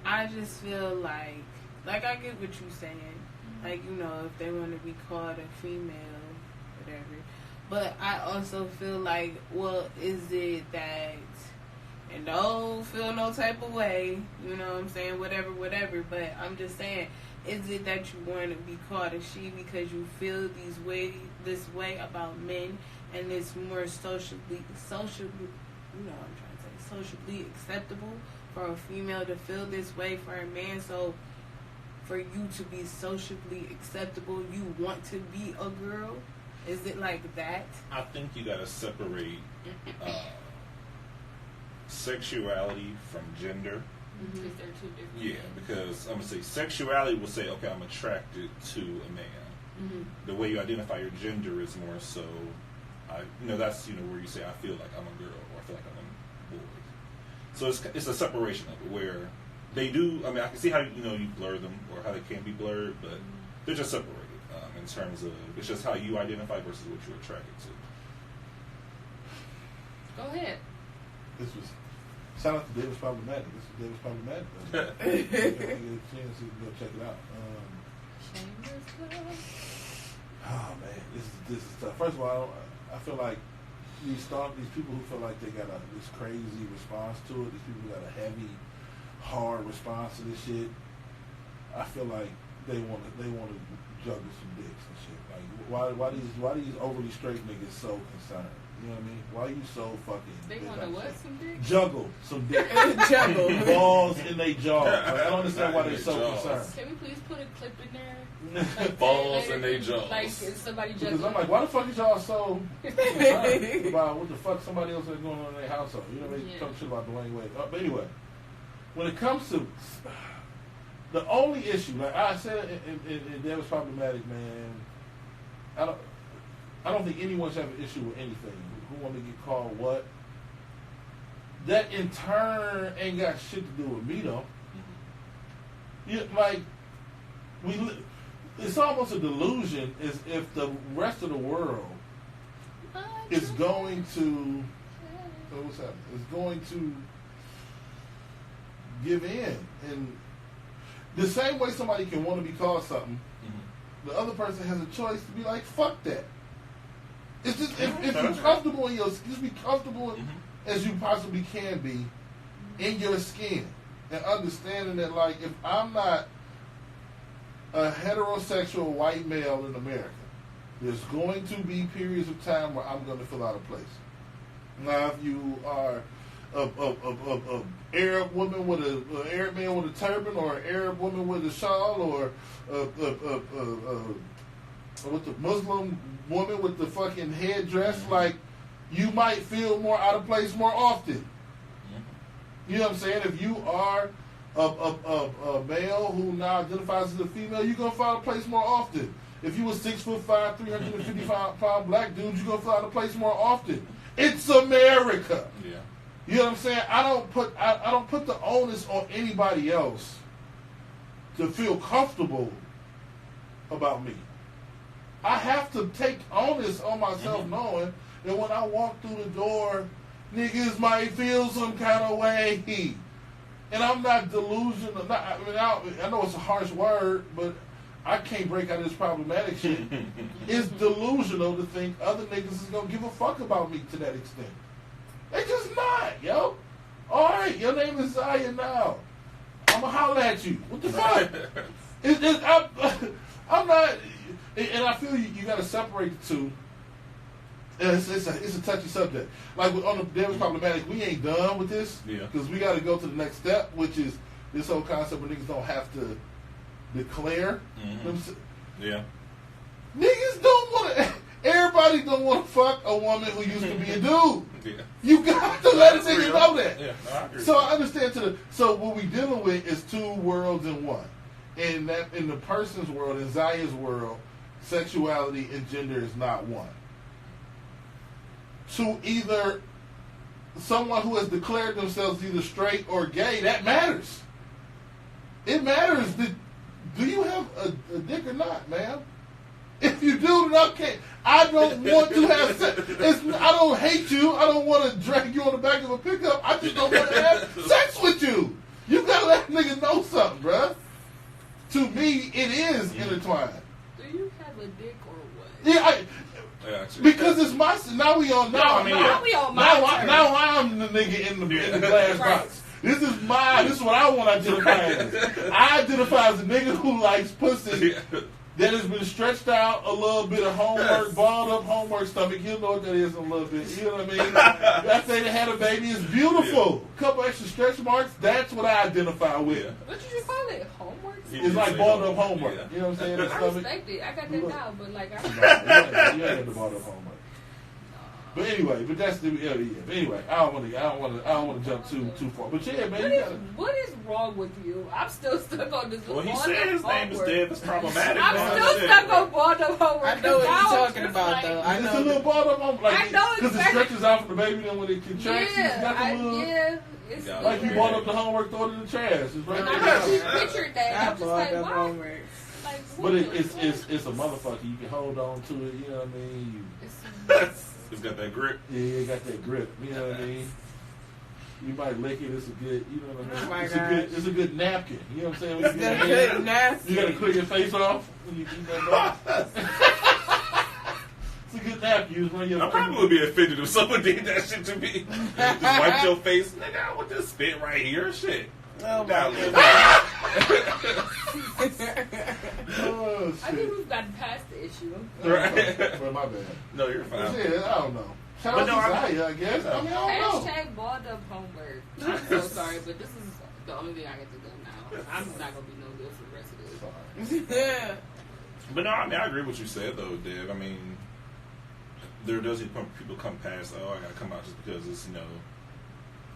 I just feel like I get what you're saying. Like, if they want to be called a female, whatever. But I also feel like, well, is it that, and don't feel no type of way, you know what I'm saying, whatever, but I'm just saying, is it that you want to be called a she because you feel this way about men, and it's more socially, socially acceptable for a female to feel this way for a man? So for you to be socially acceptable, you want to be a girl? Is it like that? I think you gotta separate sexuality from gender. Because they're two different Yeah, things. because I'm gonna say sexuality will say, okay, I'm attracted to a man. The way you identify your gender is more so, that's where you say I feel like I'm a girl, or I feel like I'm a boy. So it's a separation of it where they do. I mean, I can see how you blur them, or how they can be blurred, but they're just separated in terms of it's just how you identify versus what you're attracted to. Go ahead. This was shout out to Davis Problematic. This is Davis Problematic. You get a chance to go check it out. Oh man, this is tough. First of all, I feel like these people who feel like they got this crazy response to it. These people who got a heavy, hard response to this shit. I feel like they want to juggle some dicks and shit. Like why these overly straight niggas so concerned? You know what I mean? Why you so fucking? They want to what? Some dick? Juggle some dick. Juggle. Balls in they jaws. Like, I don't understand why they're so concerned. Can we please put a clip in there? Like, Balls in they jaws. Like if somebody Because juggling. I'm like, why the fuck is y'all so concerned about what the fuck somebody else is going on in their household? You know what I mean? Yeah. Talk shit about Dwayne Wade. But anyway, when it comes to the only issue, like I said, and that was problematic, man. I don't think anyone should have an issue with anything. Who want to get called what? That in turn ain't got shit to do with me though. You, like it's almost a delusion as if the rest of the world is going to. What's happening? Is going to give in, and the same way somebody can want to be called something, the other person has a choice to be like, fuck that. It's just if you're comfortable in your, just be comfortable as you possibly can be in your skin, and understanding that, like, if I'm not a heterosexual white male in America, there's going to be periods of time where I'm going to feel out of place. Now, if you are a Arab woman with an Arab man with a turban, or an Arab woman with a shawl, or with the Muslim woman with the fucking headdress, like, you might feel more out of place more often. You know what I'm saying? If you are a male who now identifies as a female, you're gonna feel out of place more often. If you were 6'5", 355-pound black dude, you're gonna feel out of place more often. It's America. Yeah. You know what I'm saying? I don't put the onus on anybody else to feel comfortable about me. I have to take onus on myself, knowing that when I walk through the door, niggas might feel some kind of way. And I'm not delusional. I know it's a harsh word, but I can't break out of this problematic shit. It's delusional to think other niggas is gonna give a fuck about me to that extent. They just not, yo. All right, your name is Zaya now. I'ma holler at you. What the fuck? I'm not, and I feel you got to separate the two. It's a touchy subject. Like on the Devil's Problematic, we ain't done with this because we got to go to the next step, which is this whole concept where niggas don't have to declare. Yeah. Niggas don't want to. Everybody don't want to fuck a woman who used to be a dude. Yeah. You got to let a nigga know that. Yeah, no, I agree. So I understand. So what we dealing with is two worlds in one. And that in the person's world, in Zaya's world, sexuality and gender is not one. To either someone who has declared themselves either straight or gay, that matters. It matters. Do you have a dick or not, man? If you do, then okay. I don't want to have sex. I don't hate you. I don't want to drag you on the back of a pickup. I just don't want to have sex with you. You gotta let niggas know something, bruh. To me, it is intertwined. Do you have a dick or what? Yeah, because it's my. Now we on. Now we on my turn. Now I'm the nigga in the glass box. This is my. This is what I want to identify as. I identify as a nigga who likes pussy that has been stretched out, a little bit of homework, balled up homework stomach. You know what that is a little bit. You know what I mean? After they had a baby, it's beautiful. A couple extra stretch marks. That's what I identify with. What did you call it? Homework? It's like balled up homework. Yeah. You know what I'm saying? The I stomach. respect it. I got that down, but like You ain't got the balled up homework. But anyway, but that's the yeah. But anyway, I don't want to jump too far. But yeah, man, what is wrong with you? I'm still stuck on this. Well, he said his name is dead. That's problematic. I'm still stuck on balled up homework. I know what you're talking about, though. I it's know a little balled up homework. Like, I know because it stretches out for the baby, then when it contracts, it's got the little. It's Like you balled up the homework, throw it in the trash. It's right And there. I just pictured that. I I'm just like, bought up why? homework. Like, But it's a motherfucker. You can hold on to it. You know what I mean? It's got that grip. Yeah, it got that grip. You know what I mean? You might lick it. It's a good. You know what I mean? Oh my It's a good napkin. You know what I'm saying? When It's you get that your good nasty. You gotta clear your face off when you eat that. It's a good napkin. You just run your. I probably would be offended if someone did that shit to me. Just wipe your face. Nigga, I want this spit right here. Shit. Oh Nah, my I think we've gotten past the issue. Right. But my bad. No, you're fine. Yeah, I don't know. Shout out to Zaya, I guess. I mean, I don't know. Hashtag balled up homework. I'm so sorry, but this is the only thing I get to do now. I'm not gonna be no good for the rest of this. Yeah. But no, I mean, I agree with what you said, though, Dev. I mean, there does people come past, oh, I gotta come out just because it's,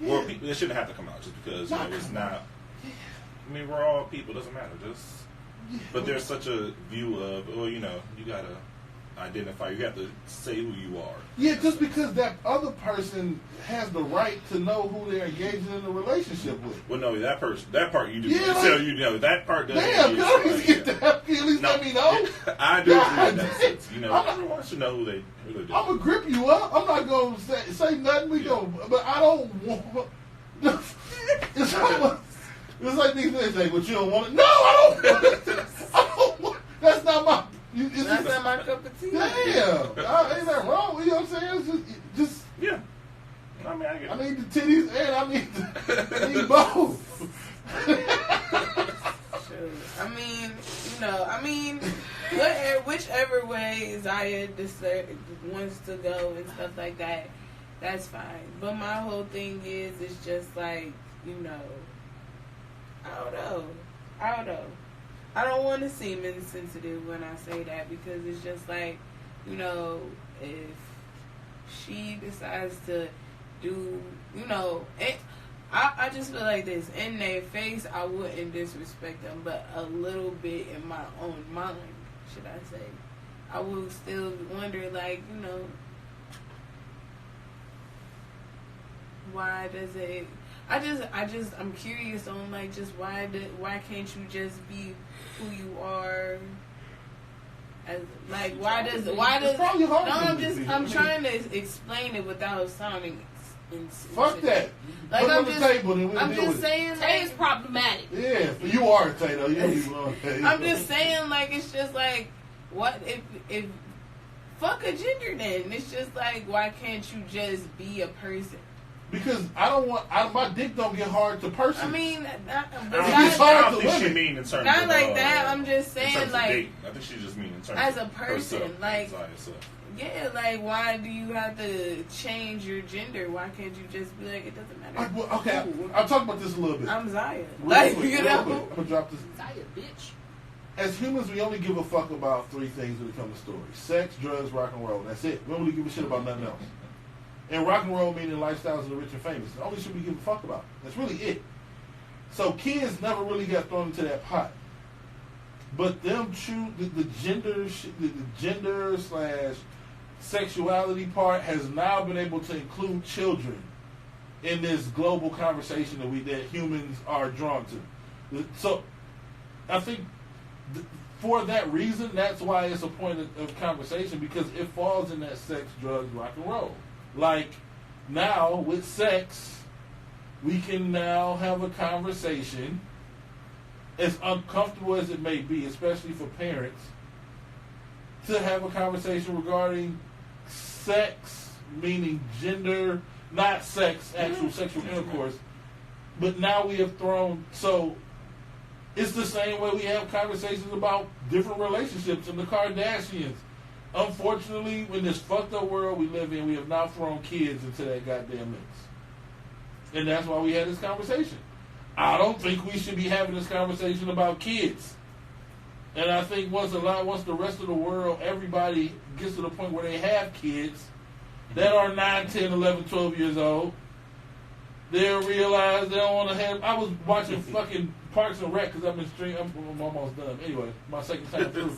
or people, they shouldn't have to come out just because, it's not. I mean, we're all people, doesn't matter. But there's such a view of, you gotta identify, you have to say who you are. Yeah, just because that other person has the right to know who they're engaging in a relationship with. Well, no, that part you do. Yeah, tell that part doesn't. Damn, you always get that. At least let me know. I do agree in that sense. Everyone should know who they're doing. I'm gonna grip you up. I'm not gonna say nothing. But I don't want. It's like these things say, but you don't want it. No, I don't want it. I don't want it. That's not my. That's not my cup of tea. Damn, ain't that wrong? You know what I'm saying? It's just yeah. I mean, I need the titties and I need both. I mean, whichever way Zaya wants to go and stuff like that, that's fine. But my whole thing is, it's just like, I don't know. I don't want to seem insensitive when I say that, because it's just like, if she decides to do, I just feel like this. In their face, I wouldn't disrespect them, but a little bit in my own mind, should I say. I would still wonder, like, why does it... I'm curious on, like, just why can't you just be who you are? I'm trying to explain it without sounding fuck that. Like, put it on the table and we'll I'm deal just with saying, it. Tay is problematic. Yeah, you are Tay though. You don't even know Tay. I'm just saying, like, it's just like, what if fuck a gender then? It's just like, why can't you just be a person? Because my dick don't get hard to person. I mean, I don't think she mean in terms of... Not like that, I'm just saying, like... I think she just mean in terms as of... a person, herself, like... Yeah, like, why do you have to change your gender? Why can't you just be like, it doesn't matter? Okay, I'll talk about this a little bit. I'm Zaya. Real quick. I'm going to drop this. Zaya, bitch. As humans, we only give a fuck about three things when it comes to stories. Sex, drugs, rock and roll. That's it. We don't really give a shit about nothing else. And rock and roll meaning lifestyles of the rich and famous. The only shit we give a fuck about. That's really it. So kids never really got thrown into that pot. But them the gender / sexuality part has now been able to include children in this global conversation that humans are drawn to. So I think for that reason, that's why it's a point of conversation, because it falls in that sex, drugs, rock and roll. Like, now with sex, we can now have a conversation, as uncomfortable as it may be, especially for parents, to have a conversation regarding sex, meaning gender, not sex, actual sexual intercourse. But now we have thrown, so it's the same way we have conversations about different relationships and the Kardashians. Unfortunately, in this fucked up world we live in, we have now thrown kids into that goddamn mix. And that's why we had this conversation. I don't think we should be having this conversation about kids. And I think once the rest of the world, everybody gets to the point where they have kids that are 9, 10, 11, 12 years old, they'll realize they don't want to have... I was watching fucking Parks and Rec because I've been streaming. I'm almost done. Anyway, my second time through.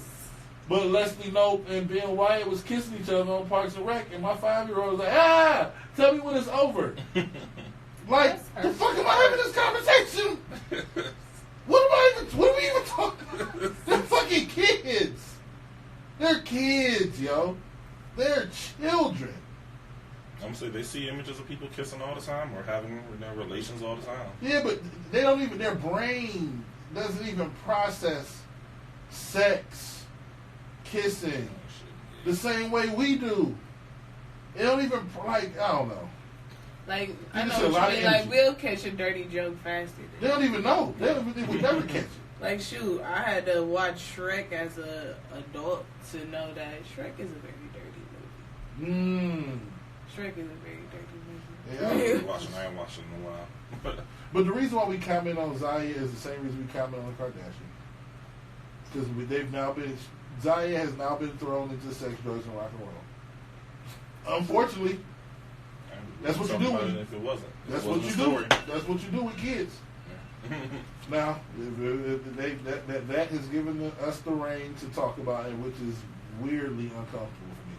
But Leslie Knope and Ben Wyatt was kissing each other on Parks and Rec, and my 5-year-old was like, tell me when it's over. Like, the fuck am I having this conversation? What are we even talking about? They're fucking kids. They're kids, yo. They're children. I'm gonna say they see images of people kissing all the time or having relations all the time. Yeah, but they don't even, their brain doesn't even process sex, kissing, the same way we do. They don't even, like, I don't know. Like, I know what you mean. Like, we'll catch a dirty joke faster. They don't even know. They would never catch it. Like, shoot, I had to watch Shrek as a adult to know that Shrek is a very dirty movie. Shrek is a very dirty movie. Yeah. I ain't watching in a while. But the reason why we comment on Zaya is the same reason we comment on the Kardashians. Because Zaya has now been thrown into sex, drugs, and rock and roll. Unfortunately, that's what you do. If it wasn't, That's what you do. That's what you do with kids. Now, that has given us the reign to talk about it, which is weirdly uncomfortable for me.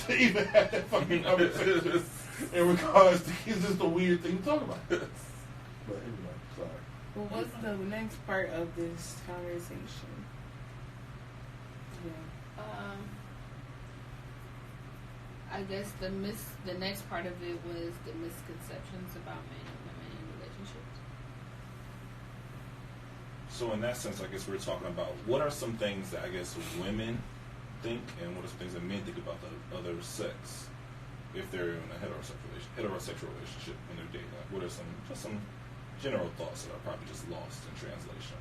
To even have that fucking conversation in regards to kids is just a weird thing to talk about. But anyway, sorry. Well, what's the next part of this conversation? Yeah. I guess the next part of it was the misconceptions about men and women in relationships. So in that sense, I guess we're talking about what are some things that I guess women think, and what are some things that men think about the other sex if they're in a heterosexual relationship when they're dating. Like, what are some general thoughts that are probably just lost in translation?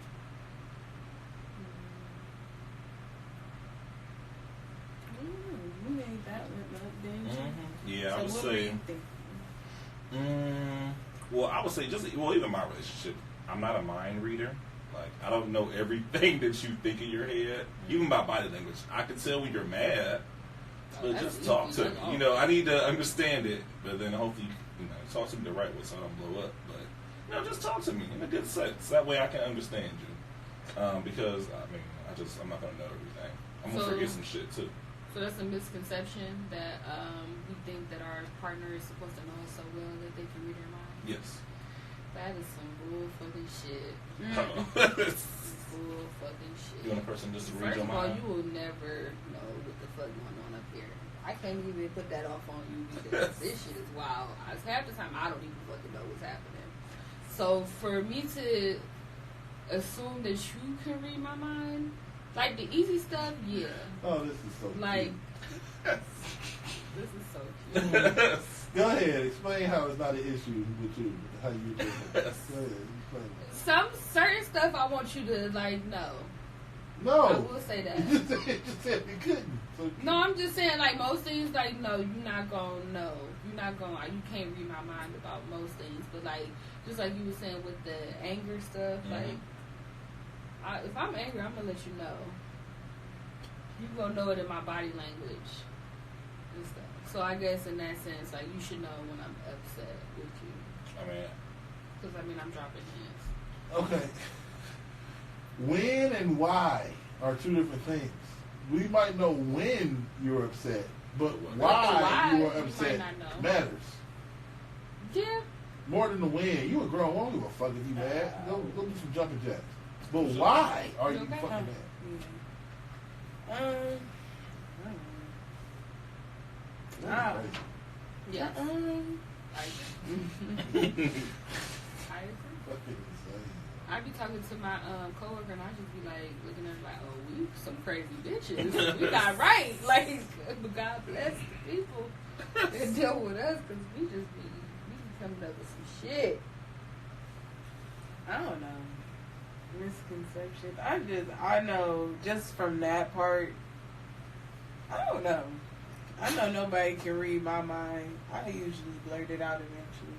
You made that one up, didn't you? Yeah, So I would what say. were you thinking? Well, I would say even my relationship, I'm not a mind reader. Like, I don't know everything that you think in your head, even by body language. I can tell when you're mad, but that's just talk easy. to me. I need to understand it, but then hopefully, talk to me the right way so I don't blow up. But just talk to me in a good sense. That way I can understand you. Because I'm not gonna know everything. I'm gonna forget some shit too. So that's a misconception that we think that our partner is supposed to know us so well that they can read our mind. Yes. That is some bull fucking shit. Bull fucking shit. You want a person just to read First your of all, mind? you will never know what the fuck going on up here. I can't even put that off on you because this shit is wild. Half the time I don't even fucking know what's happening. So for me to assume that you can read my mind, like the easy stuff, yeah. Oh, this is so Like, cute. this is so cute. Go ahead, explain how it's not an issue with you. How you do it. Go ahead, explain that. Some certain stuff I want you to like know. No. I will say that. You just said you couldn't. So No, I'm just saying, like, most things, like, no, you're not gonna know. You're not gonna, like, you can't read my mind about most things. But, like, just like you were saying with the anger stuff, like, if I'm angry, I'm gonna let you know. You gonna know it in my body language and stuff. So I guess in that sense, like, you should know when I'm upset with you. Because, I'm dropping hints. okay. When and why are two different things. We might know when you're upset, but why you are upset might not know. matters. Yeah. More than the when. You a grown woman, give a fuck if you mad. Go do some jumping jacks. But why are you Okay. fucking mad? I don't know. Yeah. I agree. Fucking insane. I be talking to my coworker and I just be like looking at her like, oh, we some crazy bitches. We not right. Like, but God bless the people that deal with us because we be coming up with some shit. I don't know. Misconception. I know just from that part. I don't know. I know nobody can read my mind. I usually blurt it out eventually.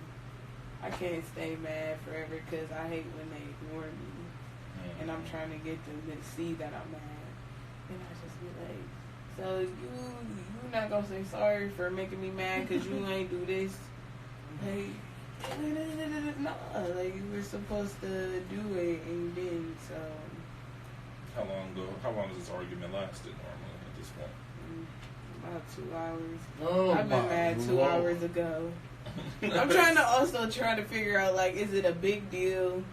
I can't stay mad forever because I hate when they ignore me. And I'm trying to get them to see that I'm mad. And I just be like, so you not going to say sorry for making me mad because you ain't do this? Like, no. Like, you were supposed to do it and you didn't, so. How long has this argument lasted normally at this point? About 2 hours. Oh, I've been mad 2 hours ago. I'm trying to figure out, like, is it a big deal?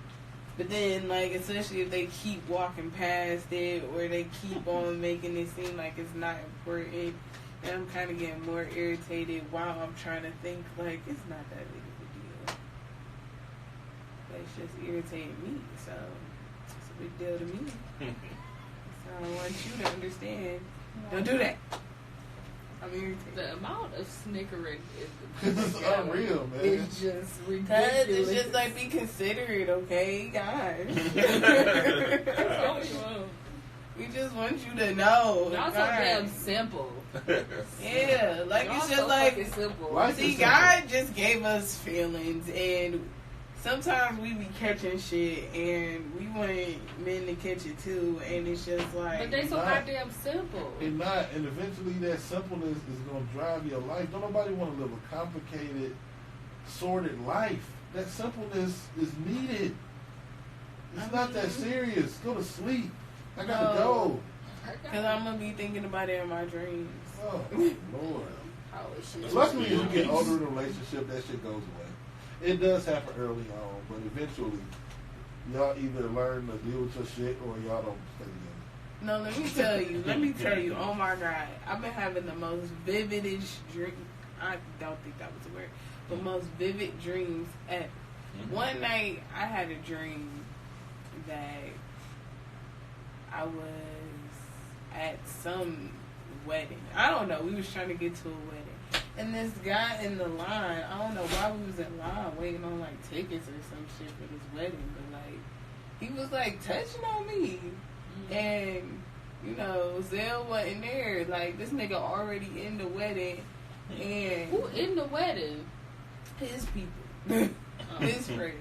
But then, like, especially if they keep walking past it or they keep on making it seem like it's not important. And I'm kind of getting more irritated while I'm trying to think, like, it's not that big of a deal. But it's just irritating me, so it's a big deal to me. So I want you to understand. Don't do that. I'm irritated. The amount of snickering It's unreal, man. It's just Cause ridiculous. it's just like, be considerate, okay, guys. We just want you to know. Y'all so guys. damn simple. Yeah, like Y'all it's so just like, fucking simple. Life see, is simple. God just gave us feelings, and sometimes we be catching shit, and we want men to catch it too, and it's just like, But they so Nah. goddamn simple. And not, and eventually that simpleness is going to drive your life. Don't nobody want to live a complicated, sordid life. That simpleness is needed. It's not that serious. Go to sleep. I gotta go. cause I'm gonna be thinking about it in my dreams. Oh Lord. Oh, shit. Luckily, as you get older in a relationship, that shit goes away. It does happen early on, but eventually, y'all either learn to deal with your shit or y'all don't stay together. No, let me tell you, oh my God, I've been having the most vividest dream. I don't think that was a word, but most vivid dreams ever. One night, I had a dream that I was at some wedding. I don't know. We was trying to get to a wedding. And this guy in the line, I don't know why we was in line waiting on like tickets or some shit for this wedding, but like, he was like touching on me. And, you know, Zell wasn't there. Like, this nigga already in the wedding. And Who in the wedding? his people. His friends.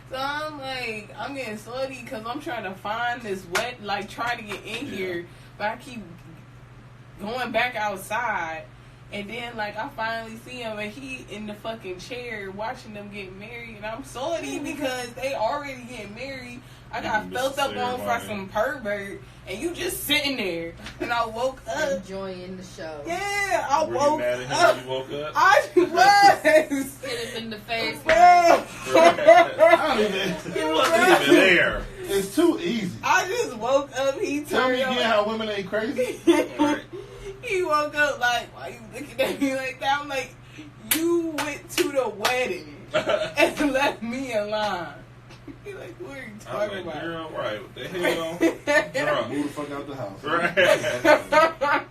So I'm like, I'm getting slutty because I'm trying to find this trying to get in here, but I keep going back outside. And then, like, I finally see him, and he in the fucking chair watching them get married. And I'm salty because they already getting married. I got felt up on for some pervert, and you just sitting there. And I woke up. Enjoying the show. Yeah, I Were you woke mad at him up. when you woke up? I was. Hit him in the face. Bro. I don't even. He wasn't even there. It's too easy. I just woke up. He Tell me turned again how women ain't crazy. Right. He woke up like, why you looking at me like that? I'm like, you went to the wedding and left me alone. He like, what are you I'm talking like, about? girl, right, what the hell? Drunk. Move the fuck out the house. Right.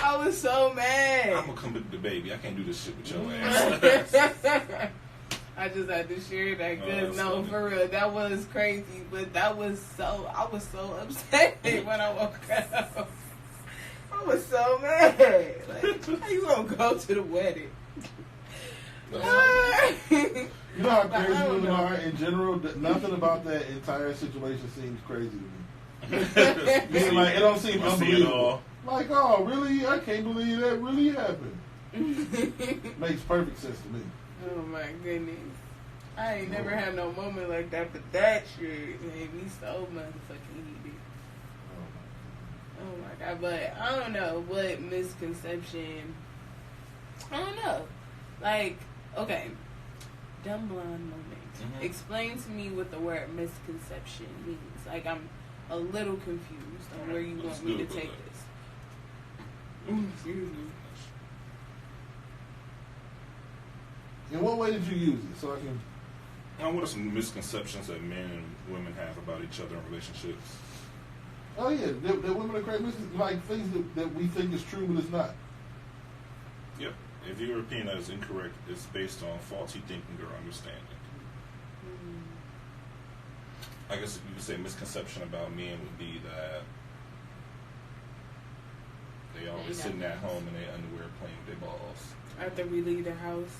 I was so I'm mad. gonna come with the baby. I can't do this shit with your ass. I just had to share that Oh, because that's no, funny. for real, that was crazy. But I was so upset when I woke up. I was so mad. Like, how you gonna go to the wedding? You know how But I crazy don't women know. are in general? Nothing about that entire situation seems crazy to me. You Meaning, like, it don't seem you see it unbelievable. all. Like, oh, really? I can't believe that really happened. Makes perfect sense to me. Oh my goodness. I ain't never had no moment like that, but that shit made me so motherfucking heated. Oh my God, but I don't know what misconception. I don't know. Like, okay, dumb blonde moment. Mhm. Explain to me what the word misconception means. Like, I'm a little confused on where you Let's want me do to it, take Bubba. this. Excuse me. In what way did you use it? So I can. What are some misconceptions that men and women have about each other in relationships? Oh yeah, that women are crazy. Like things that we think is true, but it's not. Yep. If your opinion is incorrect, it's based on faulty thinking or understanding. I guess you could say misconception about men would be that they always sitting at home in their underwear playing with their balls. After we leave the house.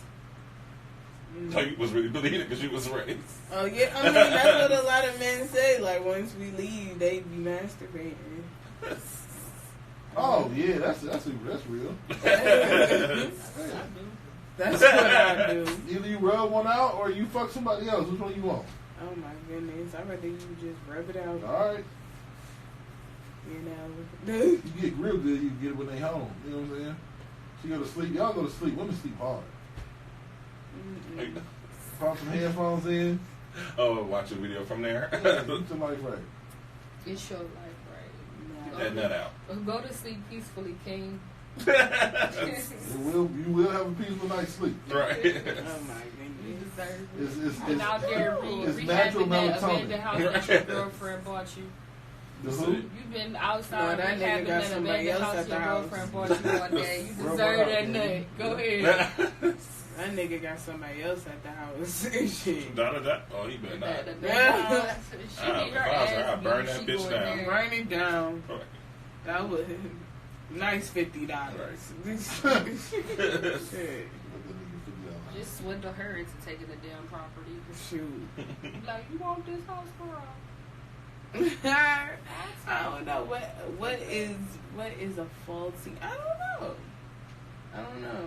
So you was really believing it because you was raised. Oh yeah, I mean that's what a lot of men say. Like once we leave, they be masturbating. Oh yeah, that's real. That's what I do. Either you rub one out or you fuck somebody else. Which one you want? Oh my goodness, I'd rather you just rub it out. All right. You know. You get real good, you can get it when they home. You know what I'm saying? She go to sleep. Y'all go to sleep. Women sleep hard. Pop some headphones in. Oh, watch a video from there. Yeah, get somebody right. It's your life, right? No. That nut out. Go to sleep peacefully, King. You will have a peaceful night's sleep. Right. Oh my You goodness. deserve It's, it. it's, I'm out there it's natural rehabbing that melatonin. abandoned house that your girlfriend bought you. The So- who? You've been outside No, that nigga having got that somebody abandoned else house at the your house. girlfriend bought you one day. You Rub deserve her that out, nut. Go ahead. That nigga got somebody else at the house and shit. Da. Oh, he better not. The abandoned house. She Ah, need if her I was her, ass I'd burn beat. that She bitch going down. there. Burn it down. Right. That was nice $50. Shit. Let that nigga $50. Just swindle her into taking the damn property. Shoot. Like, you want this house for her? I don't know what is a faulty. I don't know.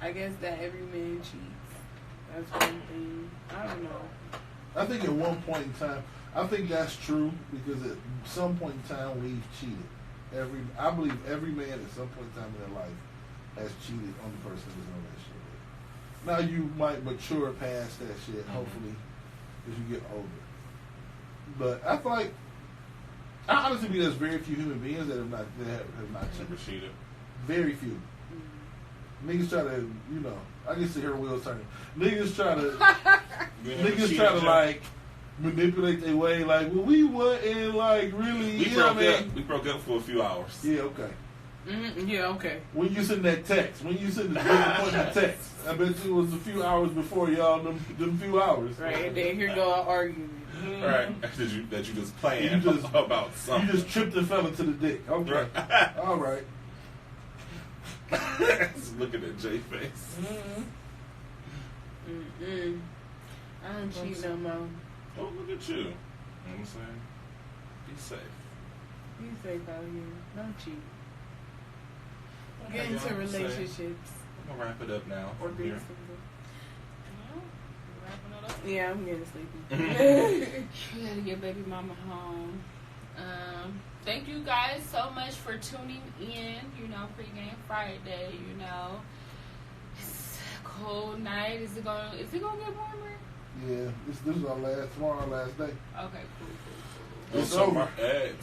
I guess that every man cheats. That's one thing. I don't know. I think at one point in time, I think that's true because at some point in time we've cheated. I believe every man at some point in time in their life has cheated on the person that's in a relationship with. Now you might mature past that shit, hopefully, as you get older. But I feel like, I honestly believe there's very few human beings that have not Never cheated. cheated. Very few. Niggas try to, I can see her wheels turning. Niggas try to, You ain't never niggas cheated, try to Joe? like manipulate their way. Like, well, we wasn't like really. We you know broke what I up. mean? We broke up for a few hours. Yeah, okay. Yeah, okay. When you send that text, when you send the disappointing text, I bet you it was a few hours before y'all them few hours. Right, and then here go our argument. Right. That you just playing You just- about something. You just tripped and fell into the dick. Okay. Right. All right. Just looking at Jay face. I don't cheat no more. Oh, look at you. You know what I'm saying? Be safe. You safe out here. Don't cheat. Get Okay, into y'all, relationships I'm gonna wrap it up now. or from be here. single. Well, wrapping it up. Yeah, I'm getting sleepy. We gotta get baby mama home. Thank you guys so much for tuning in. Pregame Friday. It's a cold night. Is it gonna get warmer? Yeah, this is tomorrow our last day. Okay, cool. It's So over.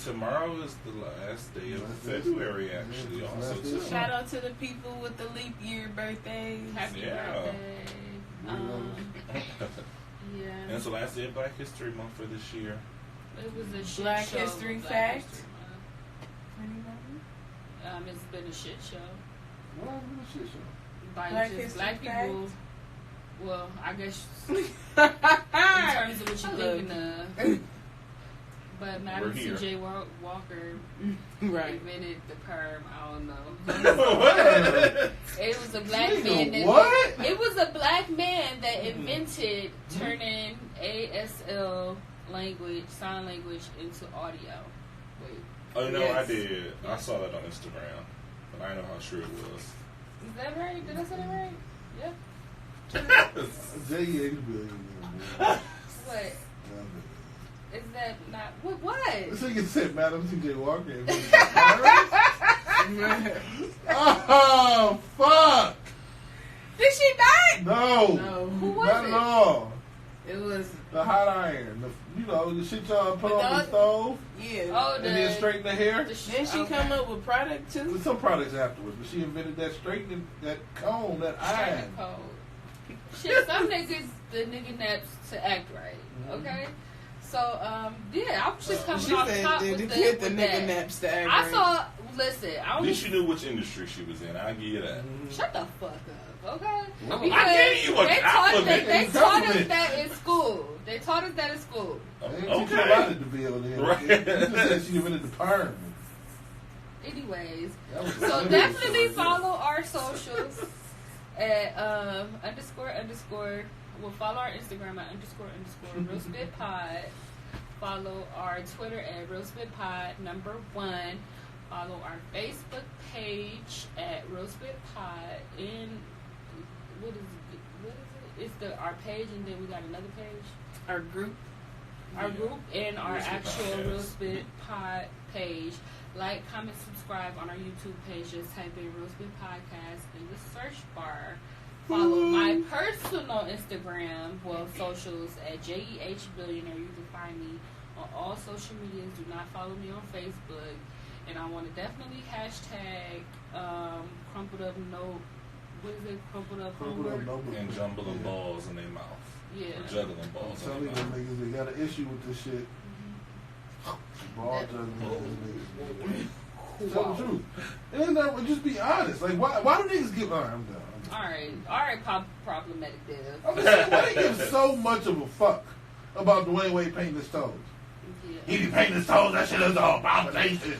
tomorrow is the last day of Last day. February, actually. Yeah, Also, last day. too. Shout out to the people with the leap year birthdays. Happy Yeah. birthday. Yeah. And it's the last day of Black History Month for this year. It was a shit Black show. History Black fact? History Month. It's been a shit show. What happened to the shit show? By Black just History black people. fact? Well, I guess in terms of what you're thinking of. But Madam We're here. C.J. Walker Right. invented the perm. I don't know. What? It was a black Nigga, man. what? It was a black man that invented turning ASL language, sign language, into audio. Wait, Oh, no, Yes. I did. I saw that on Instagram, but I know how true it was. is that right? Did I say that right? Yeah. Jay ain't a billionaire. What? Is that not what? This nigga said Madam C.J. Walker. Oh, fuck! Did she not? No. No. Who was Not it? at all. It was, The hot iron. The shit y'all put But on the the- stove yeah. Oh, and then straighten the hair. Didn't she come up with product too? With some products afterwards, but she invented that straightening, that comb, that iron. Straightening code. Shit, some niggas the nigga naps to act right. Okay. So yeah, I was just coming She off said top to with get the with nigga that. naps to act I right. saw. Listen, I At was. least you knew which industry she was in. I'll give you that. Shut the fuck up, okay? Well, Because I gave you a they compliment. taught us Compliment. that in school. They taught us that in school. They ain't teach you a lot at the bill then. Right. You just said she invented the perm. Anyways, That was so good. definitely follow our socials at __. We'll follow our Instagram at __ Real Spit Pod. Follow our Twitter at Real Spit Pod #1. Follow our Facebook page at Real Spit Pod. And what is it? It's our page, and then we got another page. Our group. Our group and our Real Spit actual Podcast. Real Spit Pod page. Like, comment, subscribe on our YouTube page. Just type in Real Spit Podcast in the search bar. Follow my personal Instagram, socials at JEH Billionaire. You can find me on all social medias. Do not follow me on Facebook. And I want to definitely hashtag crumpled up note. What is it? Crumpled up Crumpled up homework. notebook. And jumbling balls in their mouth. Yeah. Or juggling balls. I'm telling you, them niggas, they got an issue with this shit. Ball juggling niggas. Tell the truth. And just be honest. Like, why do niggas give... All right, I'm done. Alright, problematic Dev. I'm just saying, why they give so much of a fuck about Dwayne Wade painting his toes? Yeah. He be painting his toes, that shit is an abomination.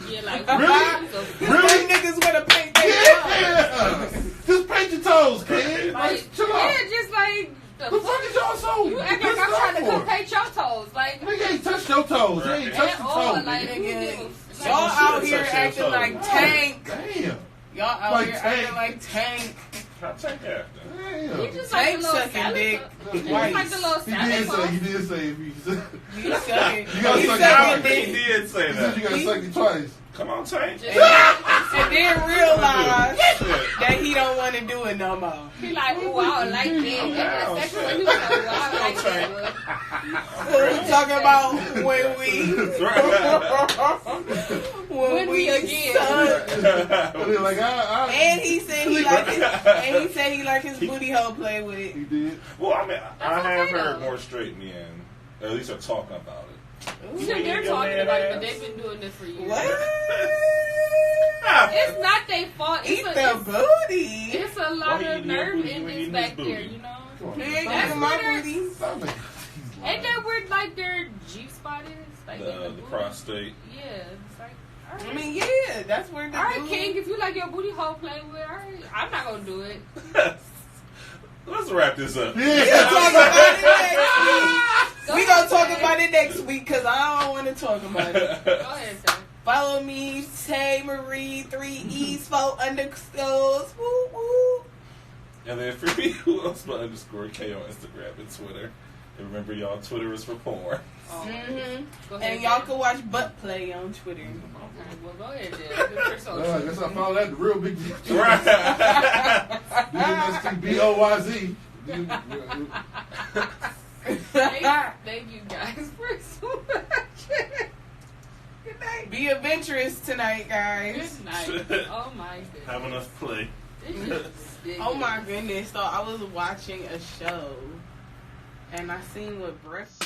Yeah, like Really? Really? Niggas wanna paint their Yeah! Just paint your toes, kid. Like, chill out. yeah, just like The fuck is y'all so you act like I'm trying to pissed off come for? paint your toes, like Nigga ain't touched your toes. He ain't touched the or toes. like nigga. Y'all out here touch your acting toes. like Tank. Damn. Y'all out Like here Tank. acting like Tank. I'll take that. You Damn. just like Tank the little sucking salad. dick You just like the little He salad. did pose. say if you said You sucking. You gotta You suck sucking it dick. He did say you said that. you gotta suck it twice. Come on, Tank. Just- And then realize Shit. that he don't want to do it no more. He like, ooh, I don't like that. Maybe the second one, he was like, ooh, I don't like that. Talking about when we When we again. Like And he said he like his booty hole play with it. He did. Well, I mean, I That's have okay, heard though. more straight men, or at least are talking about it. You know, they're talking about it, but they've been doing this for years. What? It's not their fault. Eat the booty. It's a lot Why you of eating your nerve booty when you endings eating back his booty? there, you know? Come on. He ain't That's eating my where they're- booty. Stop it. Ain't that where like their G spot is? Like in the The booty? prostate. Yeah, it's like. All I right. mean, yeah, that's where the All right, booty- King. If you like your booty hole play with, all right, I'm not gonna do it. Let's wrap this up. We gonna talk about it next week. We gonna talk about it next week because I don't want to talk about it. Go ahead, sir. Follow me, Tay Marie 3 E's 4 underscores. Woo woo. And then for me, who else but _K on Instagram and Twitter. And remember, y'all, Twitter is for porn. Oh, Mm-hmm. Go ahead, And y'all Jen. can watch butt play on Twitter. Okay, well, go ahead, then. Give your social. I guess I found out the real big deal. Right. DMSTBOYZ. Thank you guys for so much. Good night. Be adventurous tonight, guys. Good night. Oh my goodness. Have enough play. This is ridiculous. Oh my goodness. So I was watching a show and I seen what breath.